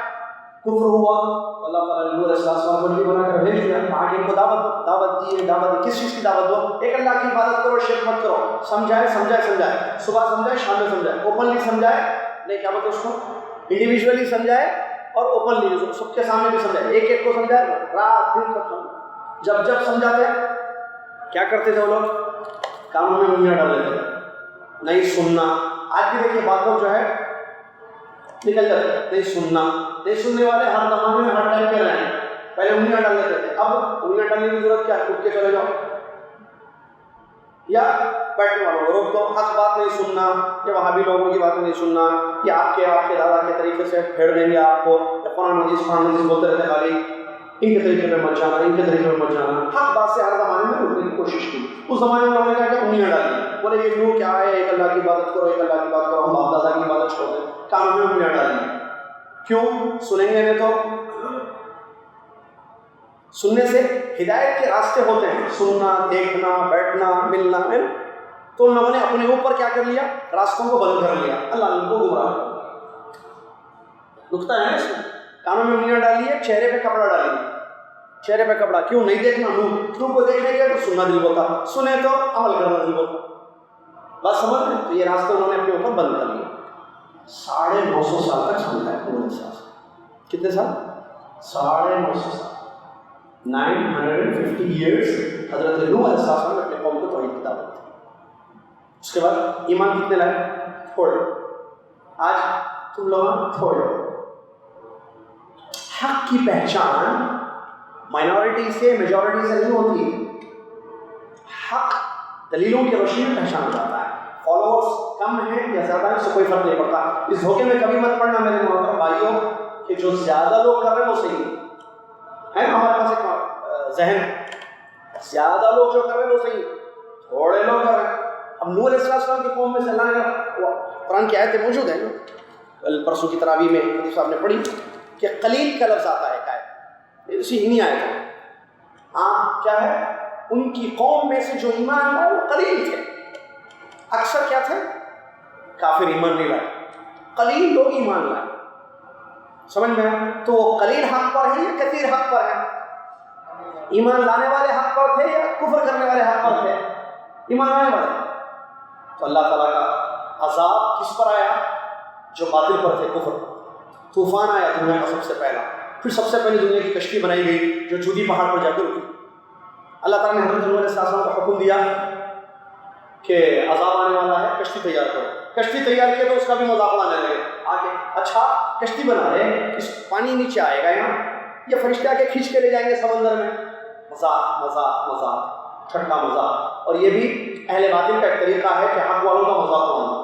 کفر ہوا، اللہ تعالیٰ نے نوح علیہ السلام کو نبی بنا کر بھیج دیا، آگے ان کو دعوت دی، کس چیز کی دعوت دو؟ ایک اللہ کی عبادت کرو، شرک مت کرو، سمجھائے، صبح سمجھائے، شام میں سمجھائے، اوپنلی سمجھائے، نہیں کیا بولتے اس کو، انڈیویجولی سمجھائے اور اوپنلی سب کے سامنے بھی سمجھائے، ایک کو سمجھائے، رات دن سب سمجھائے، جب سمجھاتے کیا کرتے تھے وہ لوگ؟ کانوں میں انگلیاں ڈال لیتے تھے، نہیں سننا۔ آج بھی دیکھیے بات لوگ جو ہے نکل جاتے ہیں، نہیں سننا، نہیں سننے والے ہر زمانے میں ہر ٹائم کے رہے ہیں، پہلے انگلیاں ڈال لیتے تھے، اب انگلیاں ڈالنے کی ضرورت کیا ہے؟ اٹھ کے چلے جاؤ یا بیٹھنے والوں کو روک دو، حق بات نہیں سننا، یا وہابی لوگوں کی باتیں نہیں سننا، یا آپ کے دادا کے طریقے سے پھیڑ دیں گے آپ کو، یا قرآن حدیث بولتے رہتے خالی، ان کے طریقے پہ مت جانا، ان کے طریقے پہ مت جانا، حق بات سے ہر زمانے میں روکنے کی کوشش کی۔ اس زمانے میں لوگوں نے کہا کہ انگلیاں ڈالی، بولے یہ نور کیا ہے، ایک اللہ کی عبادت کرو، ایک اللہ کی بات کرو، ہم باپ دادا کی عبادت چھوڑ دیں، کانوں میں انگلیاں ڈالی. کیوں؟ سنیں گے نہیں تو سننے سے ہدایت کے راستے ہوتے ہیں، سننا، دیکھنا، بیٹھنا، ملنا ہے. تو ان لوگوں نے اپنے اوپر کیا کر لیا؟ راستوں کو بند کر لیا، اللہ نے ان کو گمراہ کر دیا. نکتا ہے اس میں، کانوں میں انگلیاں ڈالی ہے، چہرے پہ کپڑا ڈالی ہے. چہرے پہ کپڑا کیوں؟ نہیں دیکھنا نور، نور کو دیکھیں گے تو سننا دل ہوتا، سنے تو عمل کرنا دل ہوتا. بات سمجھ میں؟ تو یہ راستے انہوں نے اپنے اوپر بند کر لیا. 950 سال تک سمجھا ہے انہوں نے. کتنے سال؟ 950 سال، 950 ایئرس حضرت نوح علیہ السلام نے اپنے قوم کو توحید کی دعوت دی. اس کے بعد ایمان کتنے لائے؟ تھوڑے. آج تم لوگ تھوڑے. حق کی پہچان مائنورٹی سے میجورٹی سے نہیں ہوتی. حق دلیلوں کی روشنی میں پہچانا جاتا ہے. فالوورز کم ہیں یا زیادہ ہیں اس سے کوئی فرق نہیں پڑتا. اس دھوکے میں کبھی مت پڑنا میرے محترم بھائیوں کہ جو زیادہ لوگ کر رہے ہیں وہ صحیح ہے نا. ہمارے پاس ایک ذہن، زیادہ لوگ جو کر رہے ہیں وہ صحیح، تھوڑے لوگ کر رہے ہیں. اب نوح علیہ السلام کی قوم میں سے اللہ نے، قرآن کی آیتیں موجود ہیں نا، پرسوں کی تراویح میں حدیث صاحب نے پڑھی کہ قلیل کا لفظ آتا ہے آیت، اسی نہیں آیا تھا. ہاں کیا ہے؟ ان کی قوم میں سے جو ایمان لائے وہ قلیل تھے. اکثر کیا تھے؟ کافر ایمان نہیں لائے. قلیل لوگ ایمان لائے. سمجھ میں؟ تو وہ قلیل حق پر ہے یا کثیر حق پر ہے؟ ایمان لانے والے حق پر تھے یا کفر کرنے والے حق پر تھے؟ ایمان لانے والے. تو اللہ تعالیٰ کا عذاب کس پر آیا؟ جو باطل پر تھے، کفر. طوفان آیا دنیا کا سب سے پہلا. پھر سب سے پہلی دنیا کی کشتی بنائی گئی جو جودی پہاڑ پر جا کے رکی. اللہ تعالیٰ نے حضرت نوح علیہ السلام کو حکم دیا کہ عذاب آنے والا ہے، کشتی تیار کرو. کشتی تیار کی تو اس کا بھی مذاق اڑانے لگے آگے. اچھا کشتی بنا رہے، اس پانی نیچے آئے گا یہاں، یہ فرشتے آ کے کھینچ کے لے جائیں گے سمندر میں. مذاق مذاق مذاق، چھٹا مذاق. اور یہ بھی اہل باطل کا ایک طریقہ ہے کہ حق والوں کا مذاق اڑانا.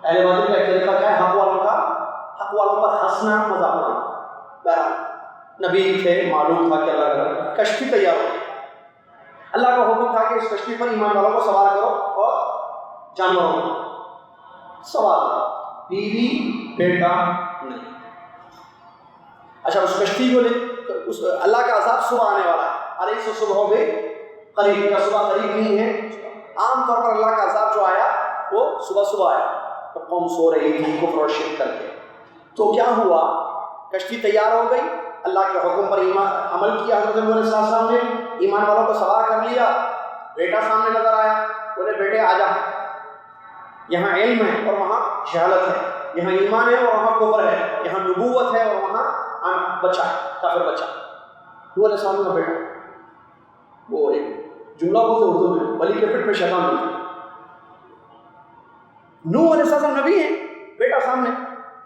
اہل باطل کا ایک طریقہ کیا ہے؟ حق والوں پر ہنسنا، مذاق اڑانا. بہرحال نبی تھے، معلوم تھا کہ اللہ کا کشتی تیار ہو. اللہ کا حکم تھا کہ اس کشتی پر ایمان والوں کو سوار کرو اور جانوروں کو سوار کرو، بیوی بیٹا نہیں. اچھا اس کشتی کو اس اللہ کا عذاب صبح آنے والا ہے. علیہ سے صبح ہو گئی، قریب کا صبح قریب نہیں ہے. عام طور پر اللہ کا عذاب جو آیا وہ صبح آیا، تو قوم سو رہی تھی کفر اور شرک کر کے. تو کیا ہوا؟ کشتی تیار ہو گئی، اللہ کے حکم پر ایمان عمل کیا حضرت نوح علیہ السلام نے، ایمان والوں کو سوار کر لیا. بیٹا سامنے نظر آیا، بولے بیٹے آ جا. یہاں علم ہے اور وہاں جہالت ہے، یہاں ایمان ہے اور وہاں کفر ہے، یہاں نبوت ہے اور وہاں بچہ ہے، کافر بچہ. نوح علیہ السلام کا بیٹا، وہ ایک جملہ بولتے اردو میں، بلی کے پیٹ پہ شیطان بولتے. نوح علیہ السلام نبی ہیں، بیٹا سامنے.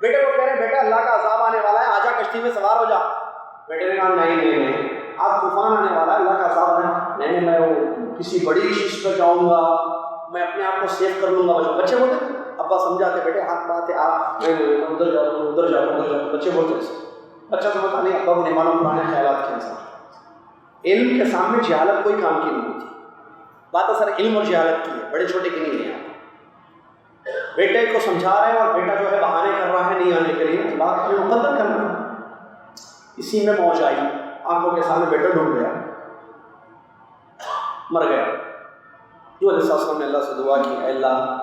بیٹے کو کہہ رہے ہیں بیٹا اللہ کا عذاب آنے والا ہے، آجا کشتی میں سوار ہو جا. بیٹے نے کہا نہیں آپ طوفان آنے والا ہے، اللہ کا عذاب آنے، نہیں میں وہ کسی بڑی چیز پہ جاؤں گا، میں اپنے آپ کو سیف کر لوں گا. بچے بولتے ابا سمجھاتے بیٹے حق بات ہے، آپ ادھر جاؤ. بچے بولتے بچہ سمجھتا نہیں، ابا کو نہیں معلوم پرانے خیالات کے انسان. علم کے سامنے جہالت کوئی کام کی نہیں ہوتی. بات اصل علم اور جہالت کی ہے، بڑے چھوٹے کی نہیں ہے. بیٹے کو سمجھا رہے ہیں اور بیٹا جو ہے بہانے کر رہا ہے نہیں آنے کے لیے، بات میں مقدر کرنا. اسی میں موج آئی، آنکھوں کے سامنے بیٹا ڈوب گیا، مر گیا. جو علیہ السلام نے اللہ سے دعا کی، اے اللہ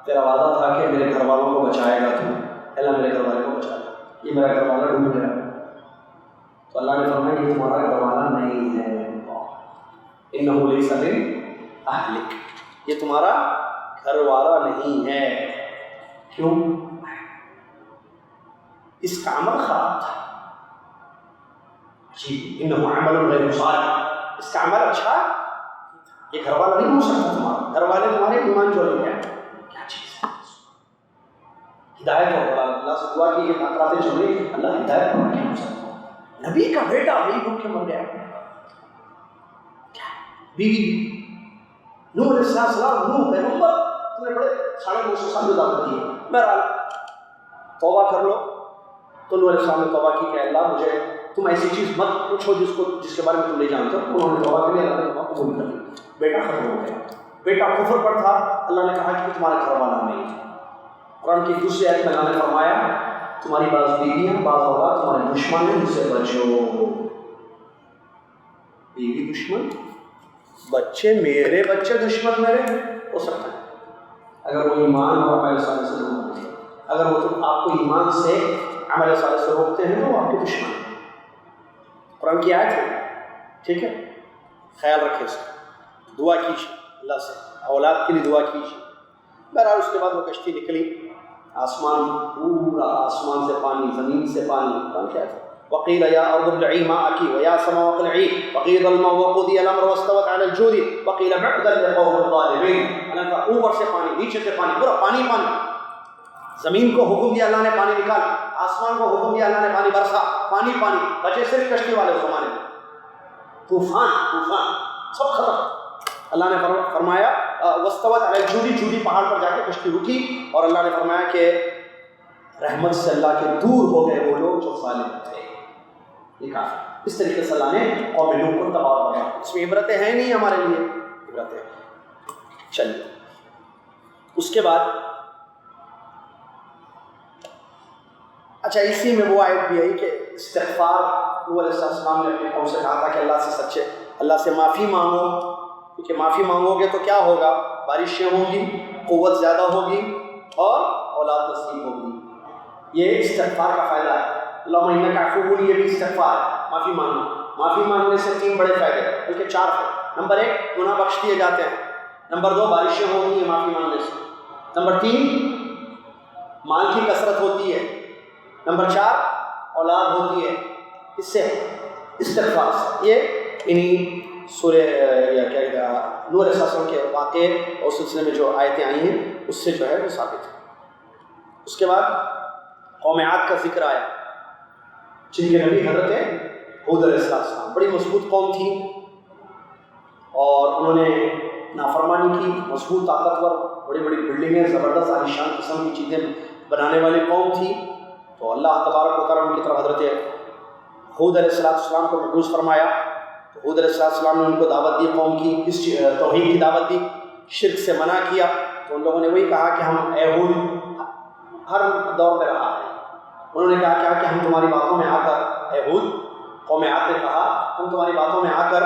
تیرا وعدہ تھا کہ میرے گھر والوں کو بچائے گا تو، اے اللہ میرے گھر والے کو بچا لے، یہ میرا گھر والا ڈوب گیا. تو اللہ نے فرمایا یہ تمہارا گھر والا نہیں ہے، انہ لیس من اہلک، یہ تمہارا گھر والا نہیں ہے. کیوں؟ اس کا عمل خراب تھا. جی انہ عمل غیر صالح، اس کا عمل اچھا، یہ گھر والا نہیں ہو سکتا تمہارا. گھر والے تمہارے ایمان جو لے گئے کیا چیز ہے؟ ہدایت اور اللہ سے دعا کی کہ اطراف چلے، اللہ ہدایت پر نہیں ہو سکتا. نبی کا بیٹا وہی بھوک کے مر گیا. بیوی نوح علیہ السلام، نوح پیغمبر، تم نے بڑے 950 سال میں دعوت دی ہے. بہرحال توبہ کر لو. تو نوح علیہ السلام نے توبہ کی کہ اللہ مجھے تم ایسی چیز مت پوچھو جس کے بارے میں تم نہیں جانتے. انہوں نے توبہ کی، اللہ نے توبہ قبول کر لی. بیٹا ختم ہو گیا. بیٹا کفر پر تھا, اللہ نے کہا کہ تمہارا گھر والا نہیں. قرآن کی دوسری آیت میں اللہ نے فرمایا تمہاری بعض بیویاں بعض اولاد تمہارے دشمن ہیں, ان سے بچو. بیوی دشمن, بچے میرے بچے دشمن میرے ہو سکتا ہے اگر وہ ایمان اور عمل صالح سے روکتے ہیں. اگر وہ تم آپ کو ایمان سے عمل صالح سے روکتے ہیں تو وہ آپ کے دشمن ہیں. قرآن کی آیت ہے, ٹھیک ہے, خیال رکھیں اس کا, دعا کیجیے اللہ سے, اولاد کے لیے دعا کیجیے. بہرحال اس کے بعد وہ کشتی نکلی, آسمان, پورا آسمان سے پانی, زمین سے پانی. قرآن کیا ہے, وقیل یا ارض ابلعی ماءک ویا سماء اقلعی وقیل الماء وقضی الامر واستوت علی الجود وقیل بعدا للقوم الظالمین. اللہ کا اوپر سے پانی, نیچے سے پانی, پورا پانی پانی. زمین کو حکم دیا اللہ نے پانی نکال, آسمان کو حکم دیا اللہ نے پانی برسا, پانی پانی. بچے صرف کشتی والے اس زمانے میں, طوفان طوفان سب ختم. اللہ نے فرمایا واستوت علی الجود, جودی پہاڑ پر جا کے کشتی رکی, اور اللہ نے فرمایا کہ رحمت سے اللہ کے دور ہو گئے وہ لوگ جو ظالم تھے. لکھا اس طریقے سے اللہ نے قوم نوح کو تباہ کیا. اس میں عبرتیں ہیں نہیں ہمارے لیے, عبرتیں. چلیے اس کے بعد اچھا اسی میں وہ آیت بھی آئی کہ استغفار نوح علیہ السلام نے اپنے قوم سے کہا تھا کہ اللہ سے سچے, اللہ سے معافی مانگو, کیونکہ معافی مانگو گے تو کیا ہوگا, بارشیں ہوں گی, قوت زیادہ ہوگی اور اولاد نصیب ہوگی. یہ استغفار کا فائدہ ہے. اللہم انک عفو, یہ بھی استغفار, معافی مانگنا. معافی مانگنے سے 3 بڑے فائدے, بلکہ 4 فائدے. نمبر 1 گناہ بخش دیے جاتے ہیں. نمبر 2 بارشیں ہوتی ہیں معافی مانگنے سے. نمبر 3 مال کی کثرت ہوتی ہے. نمبر 4 اولاد ہوتی ہے اس سے, استغفار سے. یہ انہی سورہ یا کیا کہتے ہیں نوح علیہ السلام کے واقعے اور سلسلے میں جو آیتیں آئی ہیں اس سے جو ہے وہ ثابت ہے. اس کے بعد قوم عاد کا ذکر آیا, جن کے نبی حضرت ہود علیہ السلام. بڑی مضبوط قوم تھی اور انہوں نے نافرمانی کی, مضبوط طاقتور, بڑی بڑی بلڈنگیں, زبردست عالیشان قسم کی چیزیں بنانے والی قوم تھی. تو اللہ تبارک و تعالیٰ ان کی طرف حضرت ہود علیہ السلام کو مبعوث فرمایا. تو ہود علیہ السلام نے ان کو دعوت دی, قوم کی اس توحید کی دعوت دی, شرک سے منع کیا. تو ان لوگوں نے وہی کہا کہ ہم اے ہود, ہر دور میں رہا ہے, انہوں نے کہا کہ ہم تمہاری باتوں میں آ کر, اے ہود, قوم عاد نے کہا ہم تمہاری باتوں میں آ کر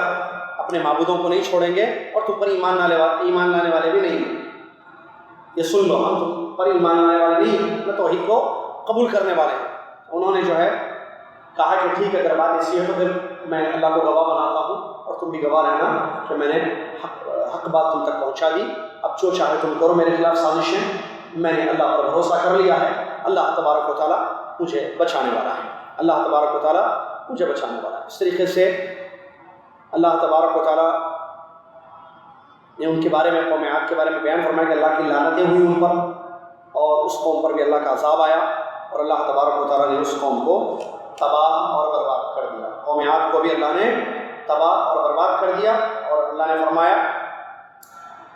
اپنے معبودوں کو نہیں چھوڑیں گے اور تم پر ایمان لانے والے بھی نہیں. یہ سن لو, ہم تم پر ایمان لانے والے نہیں, نہ توحید کو قبول کرنے والے ہیں. انہوں نے جو ہے کہا کہ ٹھیک ہے, اگر بات ایسی ہے تو پھر میں اللہ کو گواہ بناتا ہوں اور تم بھی گواہ رہنا کہ میں نے حق بات تم تک پہنچا دی. اب جو چاہے تم کرو, میرے خلاف سازشیں, میں نے اللہ پر بھروسہ کر لیا ہے. اللہ تبارک و تعالیٰ مجھے بچانے والا ہے, اللہ تبارک و تعالیٰ مجھے بچانے والا ہے. اس طریقے سے اللہ تبارک و تعالیٰ نے ان کے بارے میں, قوم عاد کے بارے میں بیان فرمایا کہ اللہ کی لعنتیں ہوئی ان پر, اور اس قوم پر بھی اللہ کا عذاب آیا, اور اللہ تبارک و تعالیٰ نے اس قوم کو تباہ اور برباد کر دیا. قوم عاد کو بھی اللہ نے تباہ اور برباد کر دیا. اور اللہ نے فرمایا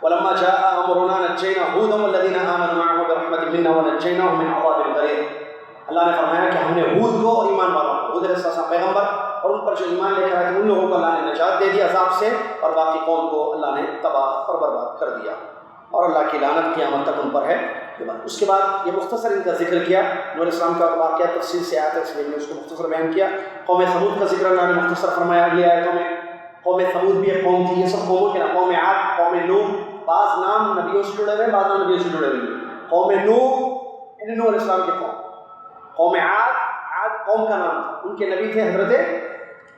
وَلَمَّا جَاءَ أَمْرُنَا نَجَّيْنَا هُودًا وَالَّذِينَ آمَنُوا مَعَهُ بِرَحْمَةٍ مِنَّا وَنَجَّيْنَاهُم مِّنْ عَذَابٍ غَلِيظٍ. اللہ نے فرمایا کہ ہم نے ہود کو اور ایمان والوں کو, ہود علیہ السلام پیغمبر اور ان پر جو ایمان لے کر آئے تھے ان لوگوں کو اللہ نے نجات دے دیا عذاب سے, اور باقی قوم کو اللہ نے تباہ اور برباد کر دیا, اور اللہ کی لعنت قیامت تک ان پر ہے. اس کے بعد یہ مختصر ان کا ذکر کیا. نوح علیہ السلام کا واقعہ تفصیل سے آیا تھا, اس لیے میں اس کو مختصر بیان کیا. قوم ثمود کا ذکر اللہ نے مختصر فرمایا اگلی آیتوں میں. قوم ثمود بھی ایک قوم تھی. یہ سب قوموں کے نام, قوم عاد, قوم نوح, بعض نام نبیوں سے جڑے ہوئے, بعض نام نبیوں سے جڑے ہوئے. قوم نوح یعنی نوح علیہ السلام کی قوم. قوم عاد, عاد قوم کا نام تھا, ان کے نبی تھے حضرت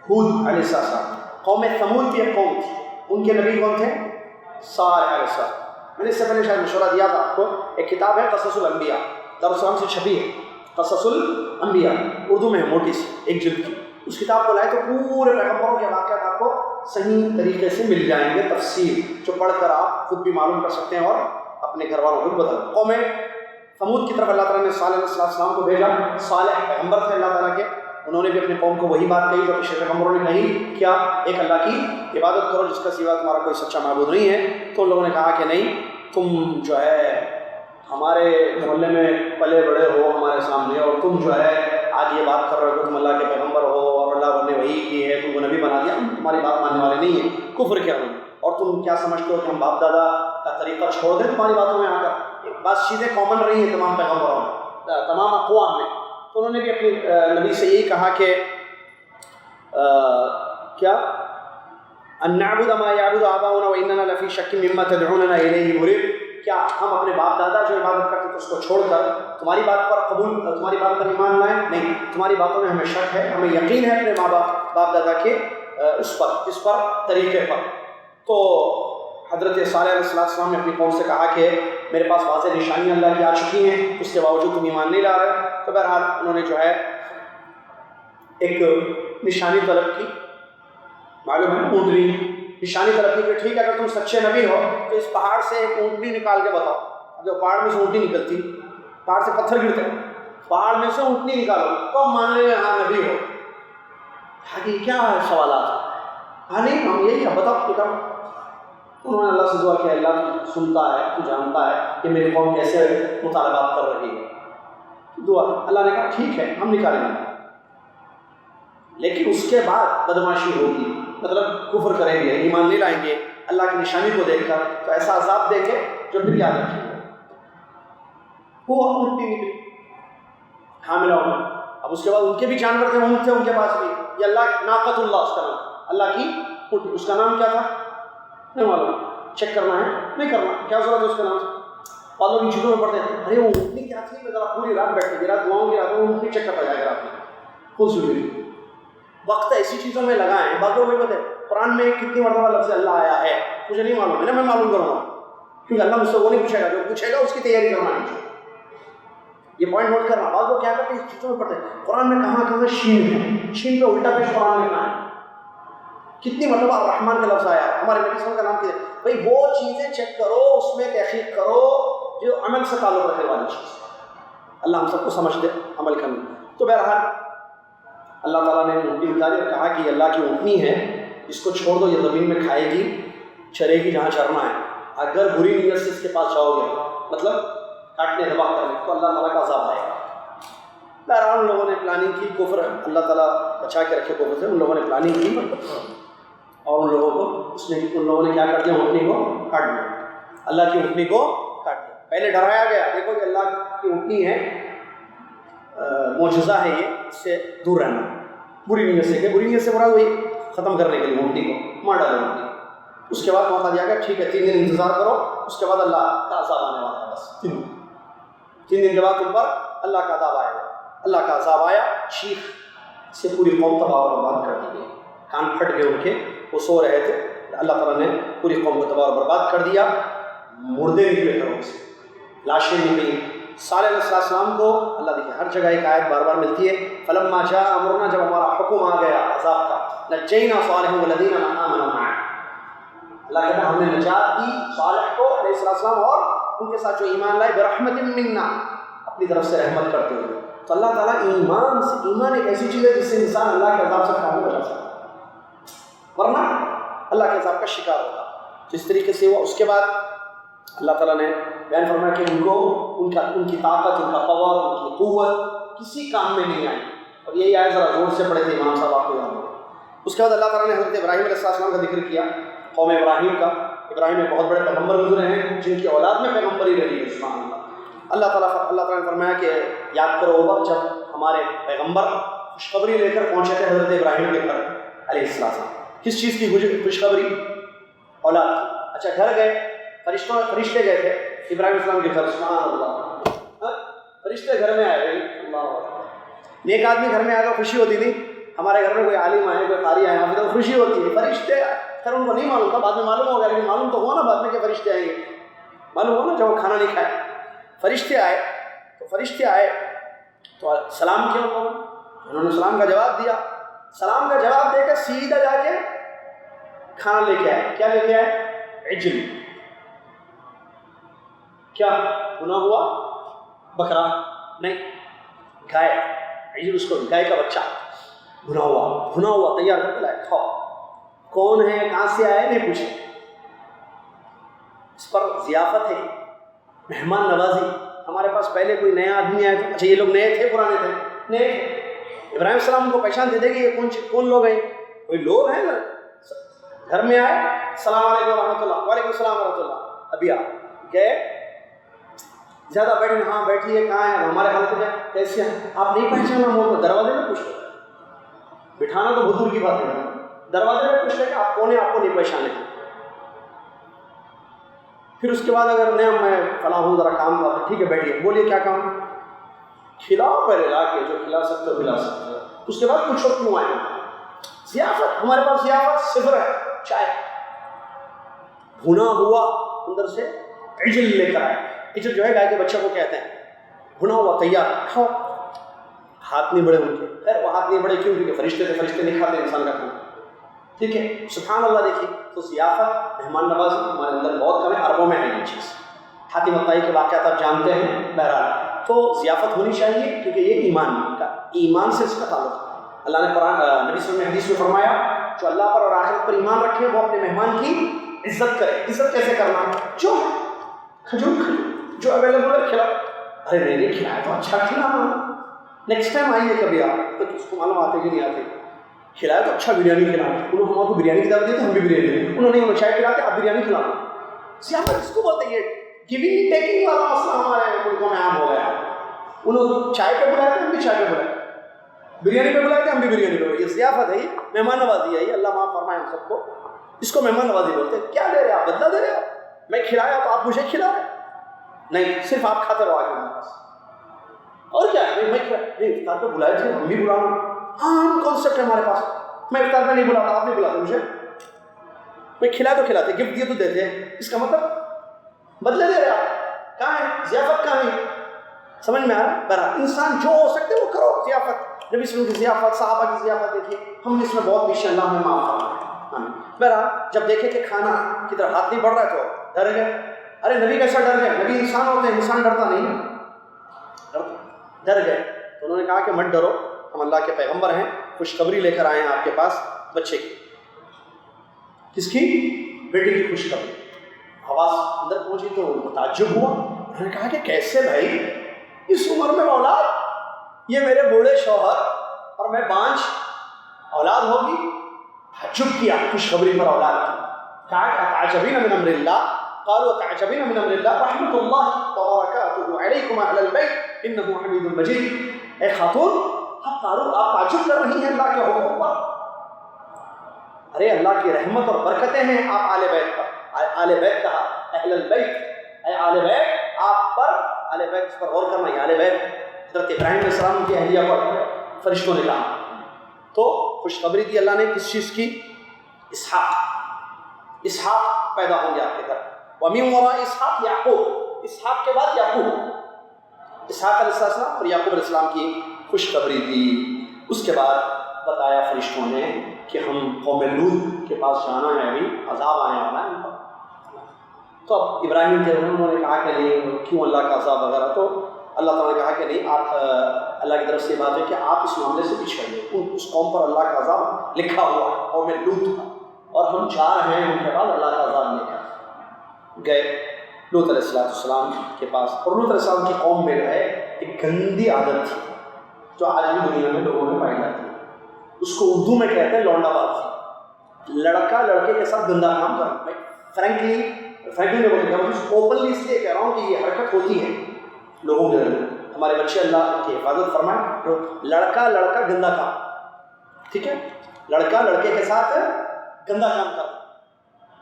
ہود علیہ السلام. قوم ثمود بھی ایک قوم تھی, ان کے نبی کون تھے؟ صالح علیہ السلام. میں نے اس سے پہلے شاید مشورہ دیا تھا آپ کو, ایک کتاب ہے قصص الانبیاء, دارالسلام سے چھپی ہے, قصص الانبیاء, اردو میں ہے, موٹی سی, ایک جلد کی. اس کتاب کو لائے تو پورے پیغمبروں کے واقعات آپ کو صحیح طریقے سے مل جائیں گے, تفصیل جو پڑھ کر آپ خود بھی معلوم کر سکتے ہیں اور اپنے گھر والوں کو بھی بتا. قوم ثمود کی طرف اللہ تعالیٰ نے صالح علیہ السلام کو بھیجا. صالح پیغمبر تھے اللہ تعالیٰ کے, انہوں نے بھی اپنے قوم کو وہی بات کہی جو پچھلے پیغمبروں نے کہی, کیا ایک اللہ کی عبادت کرو جس کا سوا تمہارا کوئی سچا معبود نہیں ہے. تو ان لوگوں نے کہا کہ نہیں, تم جو ہے ہمارے محلے میں پلے بڑے ہو ہمارے سامنے, اور تم جو ہے آج یہ بات کر رہے ہو کہ تم اللہ کے پیغمبر ہو اور اللہ نے وہی کی ہے, تم کو نبی بنا دیا, ہم تمہاری بات ماننے والے نہیں ہیں. کفر کیا ہوں, اور تم کیا سمجھتے ہو کہ ہم باپ دادا کا طریقہ چھوڑ دیں تمہاری باتوں میں آ کر؟ ایک بات چیزیں کامن رہی ہیں تمام پیغمبروں میں، تمام اقوام میں، تو انہوں نے بھی اپنی نبی سے یہی کہا کہ کیا ان نعبد ما يعبد آباؤنا واننا لفی شک مما تدعوننا الیہ مریب، کیا ہم اپنے باپ دادا جو عبادت کرتے تھے اس کو چھوڑ کر تمہاری بات پر ایمان لائیں؟ نہیں، تمہاری باتوں میں ہمیں شک ہے، ہمیں یقین ہے اپنے باپ دادا کے اس پر طریقے پر۔ تو حضرت صالح علیہ السلام نے اپنی قوم سے کہا کہ میرے پاس واضح نشانیاں اللہ کی آ چکی ہیں، اس کے باوجود تم ایمان نہیں لا رہے۔ تو بہرحال انہوں نے جو ہے ایک نشانی طلب کی، معلوم ہے اونٹنی، نشانی طلب کی کہ ٹھیک ہے اگر تم سچے نبی ہو تو اس پہاڑ سے ایک اونٹنی نکال کے بتاؤ۔ اب جو پہاڑ میں سے اونٹنی نکلتی، پہاڑ سے پتھر گرتے، پہاڑ میں سے اونٹنی نکالو تو ہم مان لیں گے ہاں نبی ہو۔ آگے کیا سوالات ہیں؟ ہاں نہیں ہم یہی ہے، بتاؤ نکالو۔ انہوں نے اللہ سے دعا کہ اللہ تو سنتا ہے، تو جانتا ہے کہ میری قوم کیسے مطالبات کر رہی ہے، دعا اللہ نے کہا ٹھیک ہے ہم نکالیں گے، لیکن اس کے بعد بدماشی ہوگی، مطلب کفر کریں گے، ایمان نہیں لائیں گے اللہ کی نشانی کو دیکھ کر، تو ایسا عذاب دیں گے جو پھر یاد رکھیں گے۔ وہ اونٹنی نکلی حاملہ ہونا، اب اس کے بعد ان کے بھی جانور تھے، اونٹ تھے ان کے پاس بھی، یہ اللہ ناقۃ اللہ اس کا نام، اللہ کی اونٹنی، اس کا نام کیا تھا نہیں معلوم، چیک کرنا ہے نہیں کرنا، کیا ضرورت ہے اس کے نام سے؟ بعض لوگ ان چیزوں میں پڑھتے ہیں ارے وہ اونٹنی کیا تھی، میں ذرا پوری رات بیٹھ کے رات دعاؤں کی رات میں اونٹنی چیک کرتا جائے گا آپ نے خود ضروری وقت ایسی چیزوں میں لگائیں۔ بعض لوگ پتہ ہے قرآن میں کتنی مرتبہ لفظ اللہ آیا ہے مجھے نہیں معلوم ہے نا، میں معلوم کروں گا، کیونکہ اللہ مجھ سے وہ نہیں پوچھے گا، جو پوچھے گا اس کی تیاری کرنا ہے مجھے، یہ پوائنٹ نوٹ کرنا۔ بعض لوگ کیا کرتے ہیں اس چیزوں میں پڑھتے ہیں قرآن میں کہاں شین ہے، شین پہ الٹا پیش قرآن میں کہاں ہے، کتنی مرتبہ الرحمن کا لفظ آیا، ہمارے نبی صلی اللہ علیہ وسلم کا نام کیا، بھائی وہ چیزیں چیک کرو، اس میں تحقیق کرو جو عمل سے تعلق رکھنے والی چیز، اللہ ہم سب کو سمجھ دے عمل کرنے۔ تو بہرحال اللہ تعالیٰ نے اونٹنی اتاری اور کہا کہ یہ اللہ کی اونٹنی ہے، اس کو چھوڑ دو، یہ زمین میں کھائے گی چرے گی جہاں چرنا ہے، اگر بری نیت سے اس کے پاس جاؤ گے مطلب کاٹنے ذبح کرنے تو اللہ تعالیٰ کا عذاب آئے گا۔ بہرحال ان لوگوں نے پلاننگ کی، کفر اللہ تعالیٰ بچا کے رکھے کفر سے، ان لوگوں نے پلاننگ کی اور ان لوگوں نے کیا کر دیا، اونٹنی کو کاٹ دیا، اللہ کی اونٹنی کو کاٹ دیا۔ پہلے ڈرایا گیا دیکھو کہ اللہ کی اونٹنی ہے، معجزہ ہے، یہ اس سے دور رہنا، بری نیت سے، کہ بری نیت سے مراد وہی ختم کرنے کے لیے اونٹنی کو مار ڈالو اونٹنی۔ اس کے بعد موقع دیا گیا ٹھیک ہے 3 دن انتظار کرو، اس کے بعد اللہ کا عذاب آنے والا ہے، بس 3 دن کے بعد تم پر اللہ کا عذاب آئے گا۔ اللہ کا عذاب آیا، چیخ سے پوری قوم تباہ و برباد کر دی گئی، کان پھٹ گئے ان کے، وہ سو رہے تھے، اللہ تعالیٰ نے پوری قوم کو تباہ و برباد کر دیا، مردے نکلے گھروں سے، لاشیں نکلی۔ صالح علیہ السلام کو اللہ دیکھیں ہر جگہ ایک آیت بار بار ملتی ہے، فلما جاء امرنا، جب ہمارا حکم آ گیا عذاب کا، نجینا صالح والذین آمنوا معه، اللہ کہتا ہے ہم نے نجات دی صالح کو علیہ السلام اور ان کے ساتھ جو ایمان لائے، برحمت منا، اپنی طرف سے رحمت کرتے ہوئے۔ تو اللہ تعالیٰ ایمان ایک ایسی چیز ہے جس سے انسان اللہ کے عذاب سے کام بچا سکتا ہے، ورنہ اللہ کے عذاب کا شکار ہوگا جس طریقے سے ہوا۔ اس کے بعد اللہ تعالیٰ نے بیان فرمایا کہ ان کی طاقت، ان کا پاور، ان کی قوت کسی کام میں نہیں آئی، اور یہی آئے ذرا زور سے پڑھے تھے امام صاحب آپ کو یاد ہو۔ اس کے بعد اللہ تعالیٰ نے حضرت ابراہیم علیہ السلام کا ذکر کیا، قوم ابراہیم کا۔ ابراہیم ایک بہت بڑے پیغمبر گزرے ہیں جن کی اولاد میں پیغمبری رہی ہے، سبحان اللہ۔ اللہ تعالیٰ نے فرمایا کہ یاد کرو وہ وقت جب ہمارے پیغمبر خوشخبری لے کر پہنچے تھے حضرت ابراہیم کے گھر علیہ السلام۔ کس چیز کی خوشخبری؟ اولاد کی۔ اچھا گھر گئے، فرشتے گئے تھے ابراہیم السلام کے گھر، سبحان اللہ، فرشتے گھر میں آئے، اللہ نیک آدمی گھر میں آئے تو خوشی ہوتی تھی، ہمارے گھر میں کوئی عالم آئے، کوئی قاری آئے، تو خوشی ہوتی ہے۔ فرشتے خیر ان کو نہیں معلوم تھا، بعد میں معلوم ہو گیا، لیکن معلوم تو ہوا نا بعد میں کہ فرشتے آئیں گے، معلوم ہوا نا جب وہ کھانا نہیں کھائے۔ فرشتے آئے تو سلام کیا انہوں نے سلام کا جواب دیا، سلام کا جواب دے کے سیدھا جا کے کھانا لے کے آئے۔ کیا لے کے آئے؟ عجل۔ کیا گناہ ہوا؟ بکرا نہیں، گائے، عجل اس کو گائے کا بچہ، گناہ ہوا تیار کر کے لائے، کھاؤ۔ کون ہے، کہاں سے آئے، نہیں پوچھے، اس پر ضیافت ہے، مہمان نوازی۔ ہمارے پاس پہلے کوئی نیا آدمی آیا تو اچھا یہ لوگ نئے تھے پرانے تھے؟ نئے تھے۔ ابراہیم السلام کو پہچان دے دے کہ یہ کون لوگ ہیں؟ کوئی لوگ ہیں نا گھر میں آئے السلام علیکم ورحمۃ اللہ، وعلیکم السلام ورحمۃ اللہ، ابھی آپ گئے زیادہ بیٹھے، ہاں بیٹھیے کہاں ہیں، ہمارے حالت میں کیسے ہیں، آپ نہیں پہچانا وہ دروازے میں پوچھ رہے، بٹھانا تو بزرگ کی بات ہے، دروازے میں پوچھ رہے کہ آپ کون ہیں، آپ کو نہیں پہچانے۔ پھر اس کے بعد اگر نہیں میں فلاں ہوں ذرا کام تھا، ٹھیک ہے بیٹھیے، بولیے کیا کام، کھلاؤ پہلے لا کے، جو کھلا سکتے ہو کھلا سکتے ہو، اس کے بعد پوچھو کیوں آئے۔ ضیافت، ہمارے پاس ضیافت صفر ہے، چائے بھنا ہوا اندر سے عجل لے کر آئے، عجل جو ہے گائے کے بچے کو کہتے ہیں، بھنا ہوا تیار، کھاؤ، ہاتھ نہیں بڑے ان کے، خیر وہ ہاتھ نہیں بڑے کیوں، کیونکہ فرشتے تھے، فرشتے نہیں کھاتے انسان کا کھانا، ٹھیک ہے، سبحان اللہ۔ دیکھیے تو ضیافت، مہمان نوازی ہمارے اندر بہت کم ہے، عربوں میں ہے یہ چیز، حاتم الطائی کے واقعات آپ جانتے ہیں، بہرحال تو ضیافت ہونی چاہیے کیونکہ یہ ایمان سے اس کا تعلق ہے۔ اللہ نے قرآن نبی صلی اللہ علیہ وسلم نے حدیث میں فرمایا جو اللہ پر اور آخرت پر ایمان رکھے وہ اپنے مہمان کی عزت کرے۔ عزت کیسے کرنا، جو کھجور جو اویلیبل ہے کھلاؤ، ارے نہیں کھلایا تو اچھا کھلانا، نیکسٹ ٹائم آئیے کبھی آپ، تو اس کو معلوم آتے کہ نہیں آتے، کھلایا تو اچھا بریانی کھلانا، انہوں نے ہمارے کو بریانی کی دعوت دی تو ہم بھی بریانی دیں، انہوں نے ہمیں چائے پلاتے آپ بریانی کھلانا۔ ضیافت اس کو بولتے ہیں، یہ گیونگ ٹیکنگ والا مسئلہ ہمارے ملکوں میں عام ہو گیا ہے، انہوں چائے پہ بلائے تھے ہم بھی چائے پہ بلائے، بریانی پہ بلائے تھے ہم بھی بریانی پہ بلائے، یہ ضیافت ہے، یہ مہمان نوازی ہے، یہ اللہ معاف فرمائے ہم سب کو، اس کو مہمان نوازی بولتے ہیں۔ کیا لے رہے آپ، بدلہ دے رہے ہو، میں کھلایا تو آپ مجھے کھلا رہے نہیں، صرف آپ کھاتے رہو آگے ہمارے پاس، اور کیا ہے، میں افطار پہ بلائے تھے ہم بھی بلاؤں، عام کانسیپٹ ہے ہمارے پاس، میں افطار پہ نہیں بلاتا آپ نہیں بلاتے مجھے، میں کھلا تو کھلاتے، گفٹ دیے تو دیتے، اس کا مطلب بدلے دے رہے آپ، کہاں ہے ضیافت، کہاں ہے، سمجھ میں آ رہا ہے؟ بہرحال انسان جو ہو سکتے وہ کرو ضیافت، نبی صلی اللہ علیہ وسلم کی ضیافت، صحابہ کی ضیافت دیکھیے، ہم اس میں بہت پیچھے، اللہ ہمیں معاف فرمائے۔ بہرحال جب دیکھے کہ کھانا کی طرف ہاتھ نہیں بڑھ رہا ہے تو ڈر گئے، ارے نبی کیسا ڈر گئے، نبی انسان ہوتے ہیں، انسان ڈرتا نہیں ہے، ڈر گئے تو انہوں نے کہا کہ مت ڈرو، ہم اللہ کے پیغمبر ہیں، خوشخبری لے کر آئے ہیں آپ کے پاس بچے کی، کس کی، بیٹی کی خوشخبری۔ آواز اندر پہنچی تو ان کو تعجب ہوا، انہوں نے کہا کہ کیسے بھائی، اس عمر میں اولاد، یہ میرے بوڑھے شوہر اور میں بانجھ، اولاد ہوگی، تعجب کیا خوشخبری پر اولاد کی، کہا تعجبین من امر اللہ، قالوا تعجبین من امر اللہ رحمۃ اللہ وبرکاتہ علیکم اہل البیت انہ حمید مجید۔ اے خاتون آپ تعجب کر رہی ہیں اللہ کے حکم پر، ارے اللہ کی رحمت اور برکتیں ہیں آپ آل بیت پر، آل بیت کہا، اہل البیت، اے آل بیت آپ پر، آل بیت پر غور کرنا، یہ آل بیت حضرت ابراہیم علیہ السلام کی اہلیہ پر فرشتوں نے کہا، تو خوشخبری دی اللہ نے کس چیز کی، اسحاق پیدا ہوں گے آپ کے گھر، وَمِن وَرَاءِ اسحاق یعقوب، اسحاق کے بعد یعقوب، اسحاق علیہ السلام اور یعقوب علیہ السلام کی خوشخبری دی۔ اس کے بعد بتایا فرشتوں نے کہ ہم قوم لوط کے پاس جانا ہے، ابھی عذاب آنے والا ہے ان پر، تو اب ابراہیم تھے انہوں نے کہا کہ نہیں کیوں اللہ کا عذاب وغیرہ، تو اللہ تعالیٰ نے کہا کہ نہیں آپ، اللہ کی طرف سے یہ بات ہے کہ آپ اس معاملے سے پیچھے رہیے، اس قوم پر اللہ کا عذاب لکھا ہوا ہے، قوم لوط کا، اور ہم جا رہے ہیں ان کے بعد اللہ کا عذاب لے کر گئے لوط علیہ السلام کے پاس، اور لوط علیہ السلام کی قوم میں جو ہے ایک گندی عادت تھی جو آج بھی دنیا میں لوگوں میں پائی جاتی ہے، اس کو اردو میں کہتے ہیں لونڈا بازی، لڑکا لڑکے کے ساتھ گندا کام کرنا۔ میں فرینکلی میں بولتا ہوں، اوپنلی اس لیے کہہ رہا ہوں کہ یہ حرکت ہوتی ہے لوگوں کے اندر، ہمارے بچے اللہ کی حفاظت فرمائے، تو لڑکا گندا کام، ٹھیک ہے، لڑکا لڑکے کے ساتھ گندا کام کرنا،